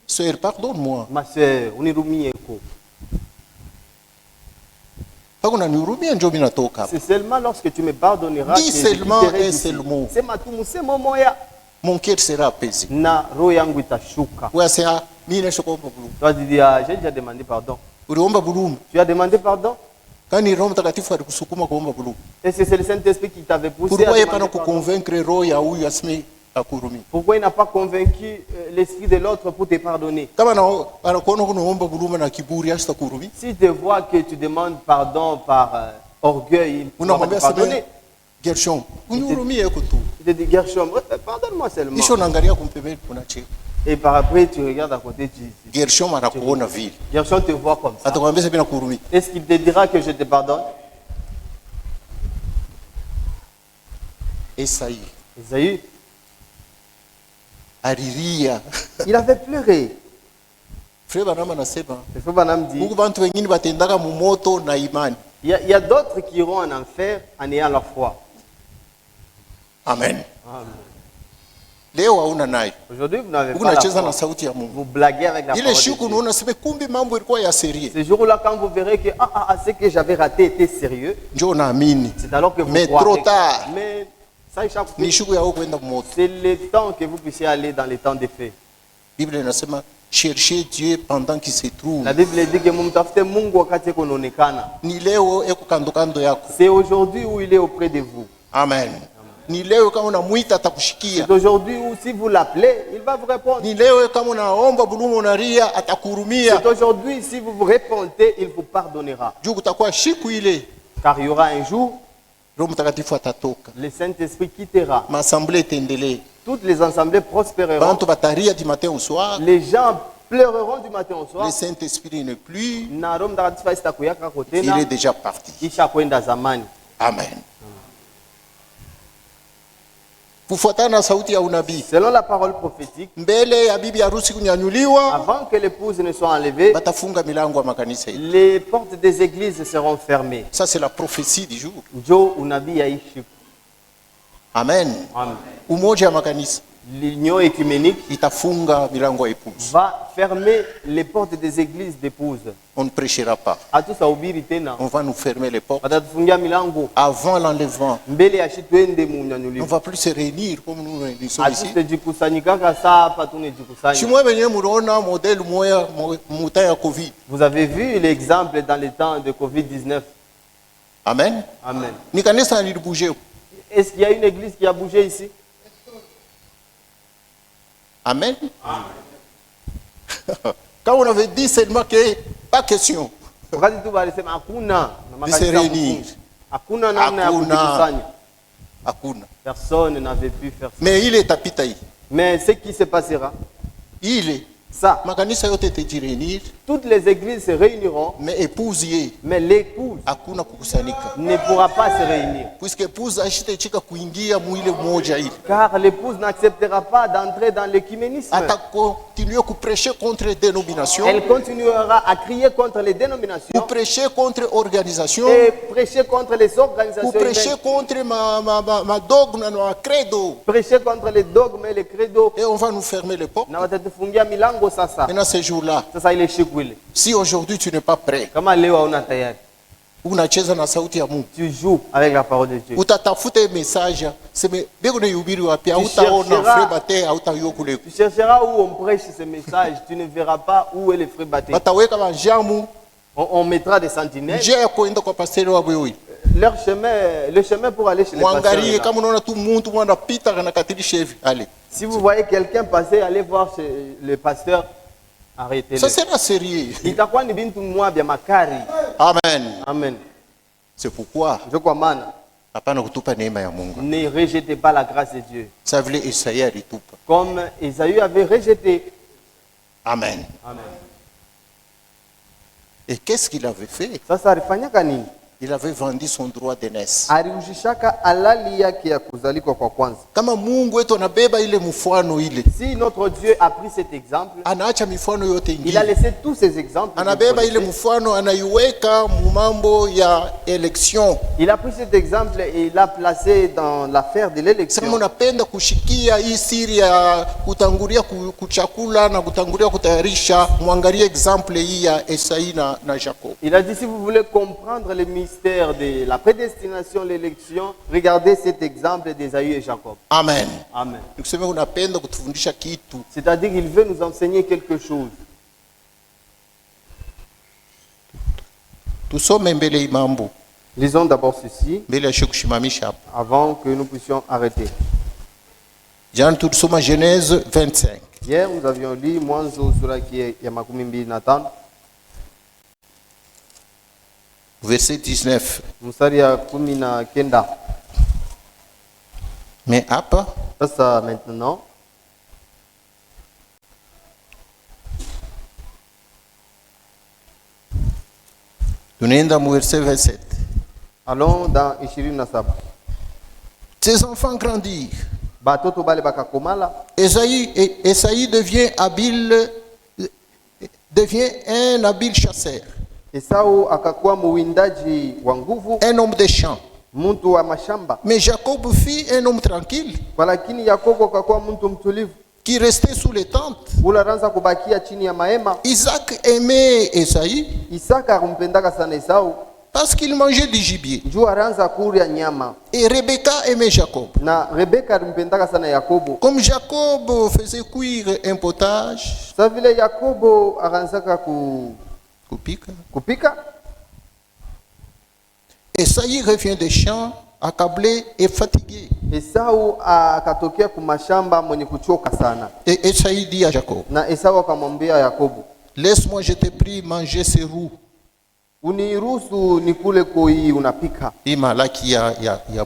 Sœur, pardonne-moi. Ma soeur, unirumie eko. Pako unanihurumia ndio mimi natoka hapa. C'est seulement lorsque tu me pardonneras Dis que je seulement quitterai un d'ici. seul mot. Sema tu musemo moya Mon cœur sera apaisé. na roho yangu itashuka. Wewe sasa mimi nasha kuomba buluma. Toi tu dis, ah, j'ai déjà demandé pardon. Uliomba buluma. Tu as demandé pardon? Kani Roho Mtakatifu alikusukuma kuomba buluma. Est-ce que c'est le Saint-Esprit qui t'avait poussé Pourquoi à yeye demander pana pardon? kuconvaincre roho ya huyu aseme akurumia? Pourquoi il n'a pas convaincu l'esprit de l'autre pour te pardonner? Kama anakuona kunaomba buluma na kiburi hasta kurumia. S'il te voit que tu demandes pardon par orgueil, il ne va pas te Unamwambia pardonner. sema Gershom, unihurumie yako tu. Il te dit, Gershom, pardonne-moi seulement. Kisha unaangalia kumpembeni kuna cheki. Et par après, tu regardes à côté, Gershom anakuona vile. Gershom te voit comme ça. Atakwambia sasa nakuhurumia. Est-ce qu'il te dira que je te pardonne? Esai Esaü, alilia. il avait pleuré. Frère Banama anasema Le frère Branham dit, huku bantu wengine batendaka mu moto na imani. il y a d'autres qui iront en enfer en ayant la foi. Amen. Amen. leo hauna nayo. Aujourd'hui, vous n'avez Uko pas la unacheza na foi. sauti ya Mungu. Vous blaguez avec la Ile parole de siku Dieu. unaona sema kumbe mambo ilikuwa ya serie. Ce jour-là, quand vous verrez que ce que j'avais raté était sérieux, Njoo naamini. c'est alors que vous Mais croirez. trop tard. Mais ça échappe. Ni siku yao kwenda moto. C'est le temps que vous puissiez aller dans les temps des faits. Biblia inasema cherchez Dieu pendant qu'il se trouve. La Bible dit que mumtafute Mungu wakati kunaonekana. Ni leo eko kando kando yako. C'est aujourd'hui où il est auprès de vous. Amen. Ni leo kama unamuita atakushikia. C'est aujourd'hui où si vous l'appelez, il va vous répondre. Ni leo kama unaomba bulumu unalia atakuhurumia. C'est aujourd'hui si vous vous répondez, il vous pardonnera. Juu kutakuwa siku ile Car il y aura un jour, Roho Mtakatifu atatoka. le Saint-Esprit quittera. Maassemblée itendelee. Toutes les assemblées prospéreront. Bantu bataria du matin au soir. Les gens pleureront du matin au soir. Le Saint-Esprit n'est plus. Na Roho Mtakatifu asitakuyaka Il tena, est déjà parti. kisha kwenda zamani. Amen. Kufuatana na sauti ya unabii. Selon la parole prophétique, Mbele ya bibi harusi kunyanyuliwa, avant que l'épouse ne soit enlevée, batafunga milango ya makanisa yetu. les portes des églises seront fermées. Ça c'est la prophétie du jour. Njo unabii yaishi. Amen. Amen. Umoja wa makanisa L'union écuménique itafunga milango ya épouse. va fermer les portes des églises d'épouses. On ne prêchera pas. Hatusahubiri tena. On va nous fermer les portes. Watatufungia milango. Avant l'enlèvement, Mbele ya shi twende on ne munyanyuliwa. va plus se réunir comme nous réunissons ici. Hatujikusanyikaka saa hapa tunajikusanya. Chimwe benye muliona modèle moya muta ya Covid. Vous avez vu l'exemple dans les temps de Covid-19. Amen. Amen. Ni kanisa lilibouger. Est-ce qu'il y a une église qui a bougé ici? Amen. Quand on avait dit seulement que pas question. Wakati tu walisema hakuna na makanisa Diserenir. kufunga. Hakuna namna ya Hakuna. kujikusanya. Hakuna. Personne n'avait pu faire ça. Mais ile itapita hii. Mais ce qui se passera, Ile ça, makanisa yote itajirenir, toutes les églises se réuniront, mais épouse ye mais l'épouse hakuna kukusanyika. ne pourra pas se réunir. Puisque épouse ashitachika kuingia mwile moja ile. Car l'épouse n'acceptera pas d'entrer dans l'écuménisme. Ata continuer kuprêcher contre dénomination, Elle continuera à crier contre les dénominations kuprêcher contre organisation, et prêcher contre les organisations kuprêcher humaines, contre ma dogme na ma credo. prêcher contre les dogmes et les credos. Et on va nous fermer les portes. Na watatufungia milango sasa. Maintenant ce jour-là, Sasa ile siku ile. si aujourd'hui tu n'es pas prêt, Kama leo hauna tayari, unacheza na sauti ya Mungu, tu joues avec la parole de Dieu. utatafuta message sema beko na yubiri wapi, hautaona chercheras- frère bate, hautayo kule. Tu chercheras où on prêche ce message, tu ne verras pas où est le frère baptême. Bataweka banjamu On mettra des sentinelles. njia ya kuenda kwa pasteur wa wewe. Le chemin pour aller chez les pasteurs. Mwangalie là. kama unaona tu mtu mwana pita kana katilisha hivi, allez. Si vous voyez quelqu'un passer, allez voir chez le pasteur, arrêtez-le. Ça sera sérieux. Itakuwa ni bintu mwabya makari. Amen. Amen. C'est pourquoi Je kwa maana, hapana kutupa neema ya Mungu. ne rejetez pas la grâce de Dieu. Ça vile Isaïe alitupa. Comme Esaü avait rejeté. Amen. Amen. Et qu'est-ce qu'il avait fait? Sasa alifanyaka nini? Il avait vendu son droit d'aînesse. Aliujishaka halali yake ya kuzalikwa kwa kwanza. Kama Mungu wetu anabeba ile mfano ile, Si notre Dieu a pris cet exemple, anaacha mifano yote il a ingine, laissé tous ces exemples. que vous anabeba ile connaissez. mfano anaiweka mambo ya election. Il a pris cet exemple et il l'a placé dans l'affaire de Sasa l'élection. unapenda kushikia hii siri ya kutangulia kuchakula na kutangulia kutayarisha, mwangalie example hii ya Esai na Jacob. Il a dit, si vous voulez comprendre le mystère de la prédestination, l'élection, regardez cet exemple d'Ésaü et Jacob. Amen. Amen. Nikusema unapenda kutufundisha kitu. C'est-à-dire qu'il veut nous enseigner quelque chose. Tusome mbele hii mambo, Lisons d'abord ceci mbele ya kushimamisha hapa. avant que nous puissions arrêter. Jana tulisoma Genèse 25. Hier, nous avions lu Mwanzo sura ya makumi mbili na tano Verset 19. mstari ya kumi na kenda. Mais hapa Sasa maintenant, tunaenda mu verset 27. allons dans 27. Ses enfants grandirent. Batoto bale bakakomala, Esaïe devient un habile chasseur, Esau akakuwa muwindaji wa nguvu, un homme des champs. mtu wa mashamba. Mais Jacob fut un homme tranquille Lakini Yakobo akakuwa mtu mtulivu, qui restait sous les tentes. ule anaanza kubakia chini ya mahema. Isaac aimait Esaïe Isaka akumpendaka sana Esau, parce qu'il mangeait du gibier. juu anaanza kuria nyama, Et Rebecca aimait Jacob. na Rebeka alimpendaka sana Yakobo. Comme Jacob faisait cuire un potage, Sasa vile Yakobo akaanzaka kupika, Esaïe revient des champs, accablé et fatigué. Esau akatokea kumashamba mwenye kuchoka sana, Et Esaïe dit à Jacob, na Esau akamwambia Yakobo, laisse-moi, je te prie, manger ces roux. uniruhusu nikule koi unapika, Hii malaki ya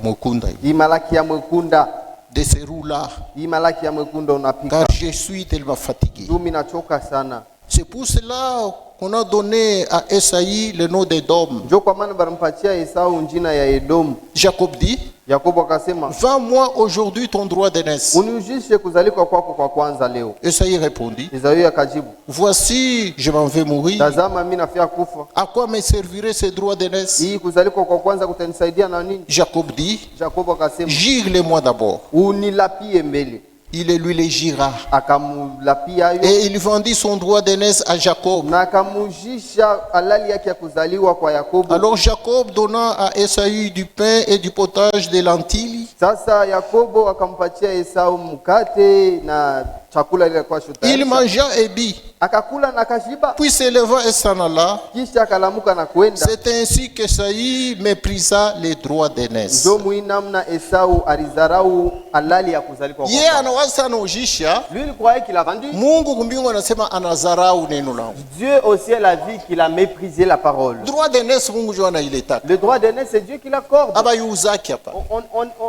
mukunda, hii malaki ya mwekunda, de ces roux-là, hii malaki ya mwekunda unapika, car je suis tellement fatigué. juu mimi nachoka sana. C'est pour cela qu'on a donné à Esaïe le nom d'Édom. Njo kwa maana balimpatia Esau njina ya Edomu. Jacob dit, Yakobo akasema, vends-moi aujourd'hui ton droit d'aînesse. uniujishe kuzalikwa kwako kwa kwanza leo. Esaïe répondit, Esau akajibu, voici, je m'en vais mourir. tazama mimi nafia kufa, À quoi me servirait ce droit d'aînesse? hii kuzalikwa kwa kwanza kutanisaidia na nini? Jacob dit, Yakobo akasema, gire-les-moi d'abord. unilapie mbele. Il lui les gira. Akamulapia yo Et il vendit son droit d'aînesse à Jacob. na akamujisha halali yake ya kuzaliwa kwa Yakobo. Alors Jacob donna à Esaïe du pain et du potage de lentilles. Sasa Yakobo akampatia Esau mkate na chakula ile kwa Il shutari, mangea et but. akakula na kashiba, Puis s'éleva et s'en alla. kisha akalamuka na kwenda. C'est ainsi qu'Esaïe méprisa les droits d'aînesse. Ndio muinamna Esau alizarau halali ya kuzaliwa kwa Ye kwanza. anawaza anaojisha. Lui il croyait qu'il a vendu. Mungu kumbingu anasema anazarau neno langu. Dieu au ciel a vu qu'il a méprisé la parole. Droit d'aînesse Mungu jo anaileta. Le droit d'aînesse, c'est Dieu qui l'accorde. Aba yuzaki hapa.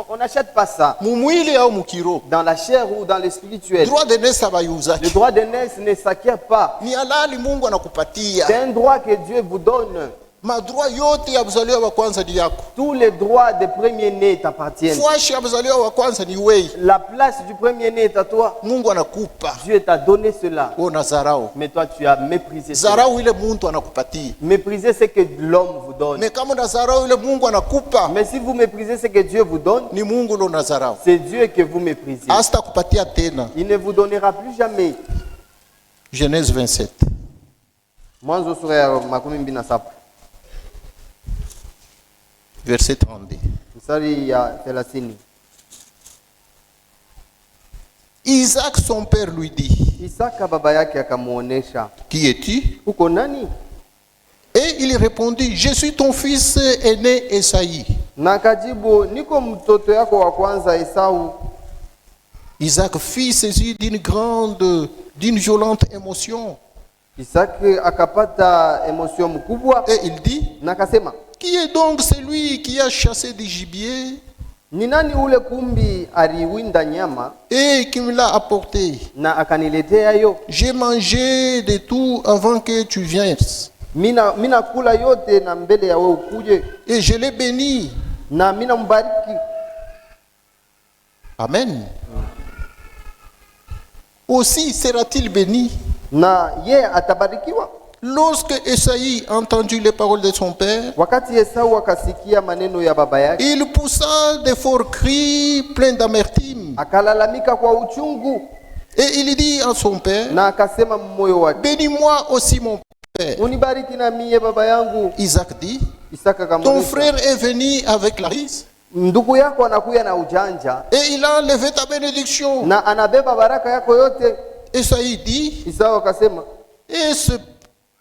On n'achète pas ça Mumwili au mukiro. dans la chair ou dans le spirituel. Droit d'aînesse aba Le yuzaki. droit d'aînesse ne s'acquiert pas. Ni halali Mungu anakupatia. C'est un droit que Dieu vous donne. Madroit yote ya mzaliwa wa kwanza ni yako. Tous les droits des premiers-nés t'appartiennent. Fwashi ya mzaliwa wa kwanza ni wewe. La place du premier-né est à toi. Mungu anakupa. Dieu t'a donné cela. Wewe unazarau. Mais toi, tu as méprisé cela. Zarau ile Mungu anakupatia. Méprisez ce que l'homme vous donne. Mais kama unazarau ile Mungu anakupa, Mais si vous méprisez ce que Dieu vous donne, ni Mungu ndo unazarau. c'est Dieu que vous méprisez. Hasta kupatia tena. Il ne vous donnera plus jamais. Genèse 27. Mwanzo sura ya 27 Verset 32. mstari ya 30. Isaac son père lui dit, Isaka baba yake akamuonesha, qui es-tu? uko nani? Et il répondit, je suis ton fils aîné Esaïe. Na akajibu, niko mtoto yako wa kwanza Esau. Isaac fit saisir d'une violente émotion. Isaki akapata emotion mkubwa Et il dit, na akasema, qui est donc celui qui a chassé du gibier ni nani ule kumbi aliwinda nyama et qui me l'a apporté? na akaniletea yo? J'ai mangé de tout avant que tu viennes. Mina kula yote na mbele ya wewe ukuje, Et je l'ai béni. na mina mbariki. Amen. Aussi sera-t-il béni. Na ye atabarikiwa. Lorsque Esaïe entendit les paroles de son père, Wakati Esau akasikia maneno ya baba yake, il poussa de forts cris pleins d'amertume. akalalamika kwa uchungu Et il dit à son père, na akasema moyo wake, bénis-moi aussi mon père. unibariki na mie baba yangu. Isaac dit, Isaka ton akamwambia, frère est venu avec la rise ndugu yako anakuya na ujanja et il a enlevé ta bénédiction. na anabeba baraka yako yote. Esaïe dit, Isau akasema, est-ce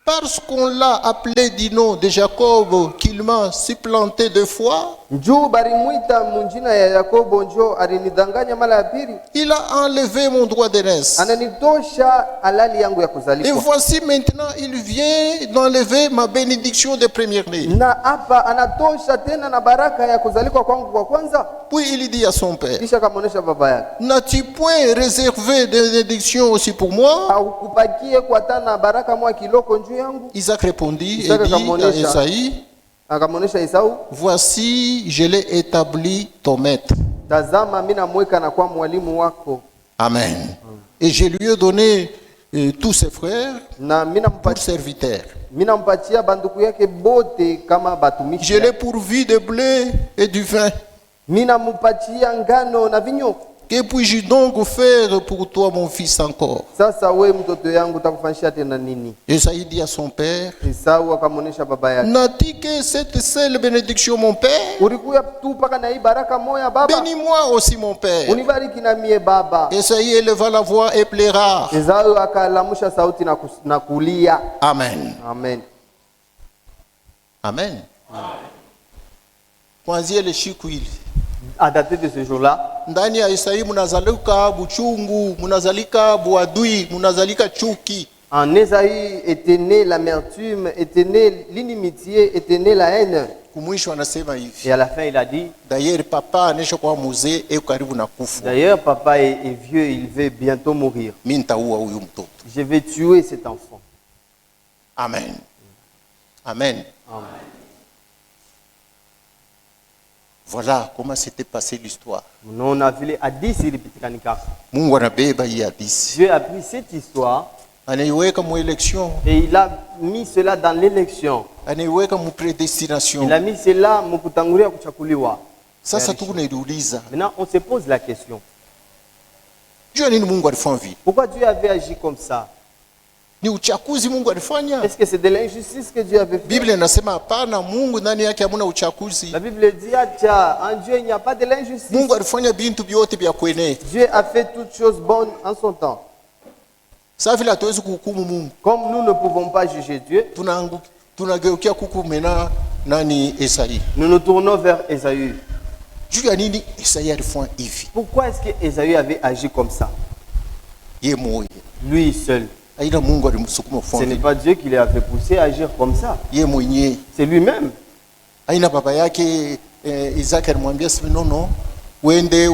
parce qu'on l'a appelé du nom de Jacob qu'il m'a supplanté 2 fois? njuu barimwita munjina ya Yakobo njo alinidanganya mara ya pili, Il a enlevé mon droit d'aînesse. ananitosha halali yangu ya Et kuzaliwa, voici maintenant, il vient d'enlever ma bénédiction de première-né. na hapa anatosha tena na baraka ya kuzalikwa kwangu kwa kwanza. Puis il dit à son père, Kisha akamwonyesha baba yake, n'as-tu point réservé des bénédictions aussi pour moi? haukupakie kwa tana baraka mwa kiloko njuu yangu? Isaac répondit et Isaac dit à akamwonyesha. Esaïe, Akamwonyesha Esau, voici, je l'ai établi ton maître. tazama mimi namweka na kwa mwalimu wako, Amen. Et je lui ai donné tous ses frères na mimi pour nampatia serviteurs. Mina mpatia banduku yake bote kama batumishi. Je l'ai pourvu de blé et du vin. Mina mupatia ngano na vinyo. Que puis-je donc faire pour toi, mon fils, encore? Sasa we mtoto yangu utakufanyisha tena nini? Esaïe dit à son père, Esau akamuonesha baba yake. n'as-tu que cette seule bénédiction, mon père? Ulikuya tu paka na hii baraka moya baba? Bénis-moi aussi, mon père. Unibariki na mie baba. Esaïe éleva la voix et plaira. Esau akalamusha sauti na kulia. Amen. Amen. Amen. Kuanzia ile siku ile, À dater de ce jour-là, ndani ya Esaïe munazalika buchungu, munazalika buadui, munazalika chuki. en Esaïe était née l'amertume, était née l'inimitié, était née la haine. Kumwisho anasema hivi, Et à la fin, il a dit, d'ailleurs papa anesha kwa mzee eko karibu na kufa, d'ailleurs, papa est vieux, il va bientôt mourir. mimi nitaua huyu mtoto. Je vais tuer cet enfant. Amen. Amen. Amen. Voilà comment s'était passée l'histoire. On a vu les hadiths ilipitikanika. Mungu anabeba hii hadithi, Dieu a pris cette histoire anaiweka mu election, et il a mis cela dans l'élection. anaiweka mu Il predestination. a mis cela mukutangulia kuchakuliwa. Sasa tuko naiuliza, Maintenant, on se pose la question. jua nini Mungu alifanya vile? Pourquoi Dieu avait agi comme ça? Ni uchakuzi Mungu alifanya? Est-ce que c'est de l'injustice que Dieu avait fait? Biblia inasema hapana, Mungu ndani yake hamuna uchakuzi. La Bible dit, ah, tiens, en Dieu, il n'y a pas de l'injustice. Mungu alifanya bintu vyote vya kuenea. Dieu a fait toutes choses bonnes en son temps. Sasa vile hatuwezi kuhukumu Mungu, Comme nous ne pouvons pas juger Dieu, tunageukia kukumena nani Esaïe. nous nous tournons vers Ésaü. Juu ya nini Esaïe alifanya hivi? Pourquoi est-ce que Ésaü avait agi comme ça? Ye moyo. Lui seul. Aina Mungu alimsukuma Ce kufanya n'est vile. pas Dieu qui l'avait poussé à agir comme ça. Ye mwenyewe. C'est lui-même. Aina baba yake Isaac alimwambia sema non, uende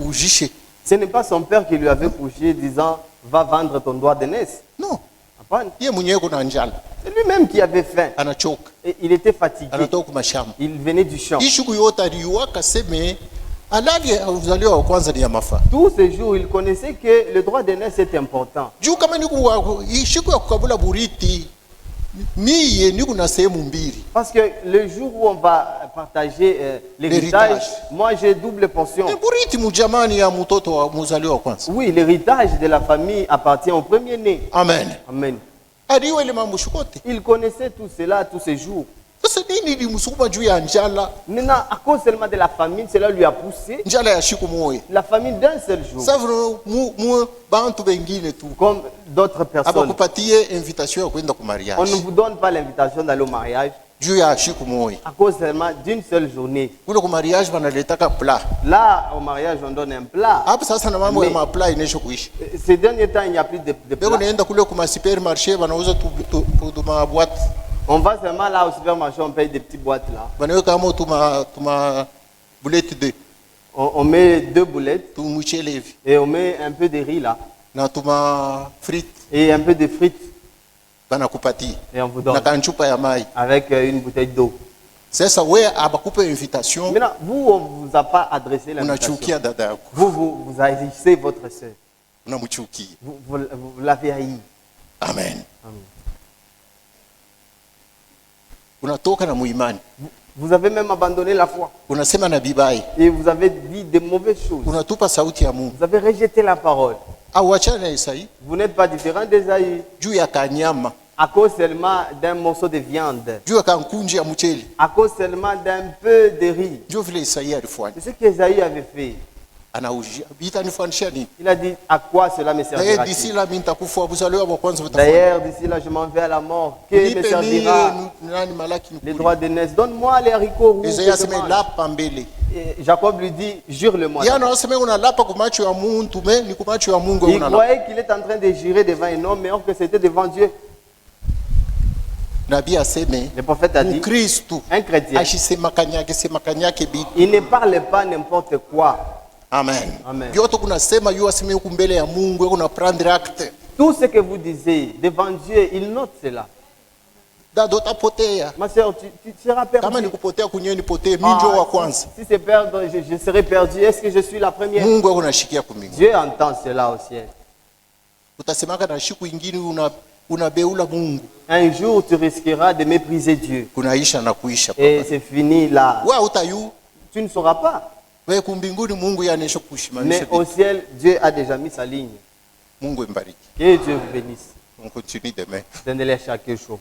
ujishe. Ce n'est pas son père qui lui avait poussé disant, va vendre ton droit d'aînesse. No. Hapana. Ye mwenyewe kuna njala. C'est lui-même qui avait faim. Anachoka. Et il était fatigué. Anatoka kumashamba. Il venait du champ. Ishuku yote aliuaka seme halali ya uzaliwa wa kwanza ni ya mafaa. Tous ces jours, il connaissait que le droit d'aînesse est important. Juu kama ishuku ya kukabula buriti miye niku na sehemu mbili. Parce que le jour où on va partager l'héritage, moi j'ai double portion. Buriti mujamani ya mtoto wa muzaliwa wa kwanza. Oui, l'héritage de la famille appartient au premier-né. Amen. Amen. Aliwa ile mambo shukote. Il connaissait tout cela tous ces jours. Sasa nini limusukuma juu ya njala? Maintenant, à cause seulement de la famine, cela lui a poussé. Njala ya shiku moyo. La famine d'un seul jour. Sasa mu bantu bengine tu. Comme d'autres personnes. Abakupatie invitation ya kwenda ku On ne mariage. vous donne pas l'invitation d'aller au mariage Juu ya shiku moyo. à cause seulement d'une seule journée. Kule ku mariage banaletaka plat. Là, au mariage, on donne un plat. Hapo sasa na mambo ya mapla inesho kuishi. Ces derniers temps, il n'y a plus de Beko plats. naenda kule kuma supermarché banauza tu boîte. On va seulement là au supermarché, on paye des petites boîtes là. Banaweka kama tuma boulette de On met 2 boulettes tu mchele hivi et on met un peu de riz là na tuma frites et un peu de frites banakupatia et on vous na donne kanchupa ya mai. avec une bouteille d'eau. Sasa wewe abakupe invitation Maintenant, vous, on ne vous a pas adressé l'invitation. unachukia dada yako, Vous haïssez votre soeur. unamchukia. Vous l'avez haï. Amen. Amen. Unatoka na muimani, Vous avez même abandonné la foi. unasema na bibai, Et vous avez dit de mauvaises choses. unatupa sauti ya Mungu. Vous avez rejeté la parole. Au achana na Isai Vous n'êtes pas différent d'Ésaü juu ya kanyama, à cause seulement d'un morceau de viande, juu ya kankunji ya mchele, à cause seulement d'un peu de riz. juu vile Isai alifanya. C'est ce qu'Ésaü avait fait. Anaujia itanifundisha nini? Il a dit, à quoi cela me D'ailleurs servira? d'ici là mimi nitakufa, mzaliwa wa kwanza mtafanya. D'ailleurs, d'ici là, je m'en vais à la mort. Que me Nipe servira nani malaki les nikule. droits d'aînesse? Donne-moi les haricots rouges. Isaya que je aseme mange. lapa mbele. Et Jacob lui dit, jure-le-moi. Yana aseme unalapa kwa macho ya Mungu, me ni kwa macho ya Mungu Il unalapa. croyait qu'il est en train de jurer devant un homme, mais or que c'était devant Dieu. Nabii aseme Le prophète a dit, Mkristo un chrétien, ashisema kanyake bibi. il ne parle pas n'importe quoi. Amen. Amen. Vyote kunasema yu aseme huku mbele ya Mungu, kuna prendre acte. Tout ce que vous disiez devant Dieu, il note cela. Dado tapotea. Ma soeur, tu seras Kama perdu. nikupotea kunye nipotee, mimi ndio wa kwanza. Si c'est perdre, je serai perdu. Est-ce que je suis la première? Mungu unashikia kumingi. Dieu entend cela au ciel. Utasemaka na shiku ingine unabeula Mungu. Un jour, tu risqueras de mépriser Dieu. Kunaisha na kuisha. Et c'est fini là. Wewe utayu. Tu ne sauras pas. Wewe kumbinguni Mungu yanesha kushimanisha. Mais au ciel, Dieu a déjà mis sa ligne. Mungu mbariki. Que Dieu vous bénisse. On continue demain. Donnez-les chaque jour.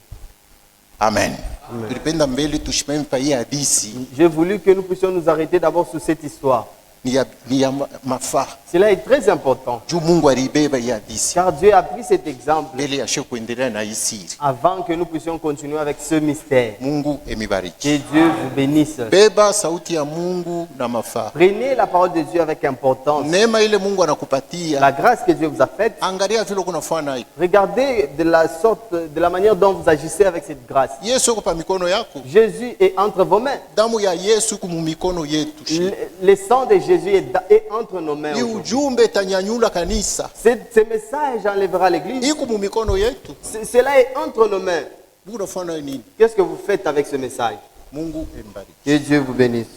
Amen. Amen. Tulipenda mbele tushimame pa hii hadithi. J'ai voulu que nous puissions nous arrêter d'abord sur cette histoire. Ni ya mafaa. Cela est très important. Juu Mungu alibeba hii hadithi. Car Dieu a pris cet exemple Mbele ya sheko kuendelea na hii siri. avant que nous puissions continuer avec ce mystère. Mungu emibariki. Que Dieu vous bénisse. Beba sauti ya Mungu na mafaa. Prenez la parole de Dieu avec importance. Neema ile Mungu anakupatia. La grâce que Dieu vous a faite. Angalia vile kunafanya hivi. Regardez de la manière dont vous agissez avec cette grâce. Yesu yuko pa mikono yako. Jésus est entre vos mains. Damu ya Yesu iko mu mikono yetu. Le sang de Jésus est entre nos mains. Hii ujumbe tanyanyula kanisa. Ce message enlèvera l'église. Iko mu mikono yetu. Cela est entre nos mains. Mungu anafanya nini? Qu'est-ce que vous faites avec ce message? Mungu embariki. Que Dieu vous bénisse.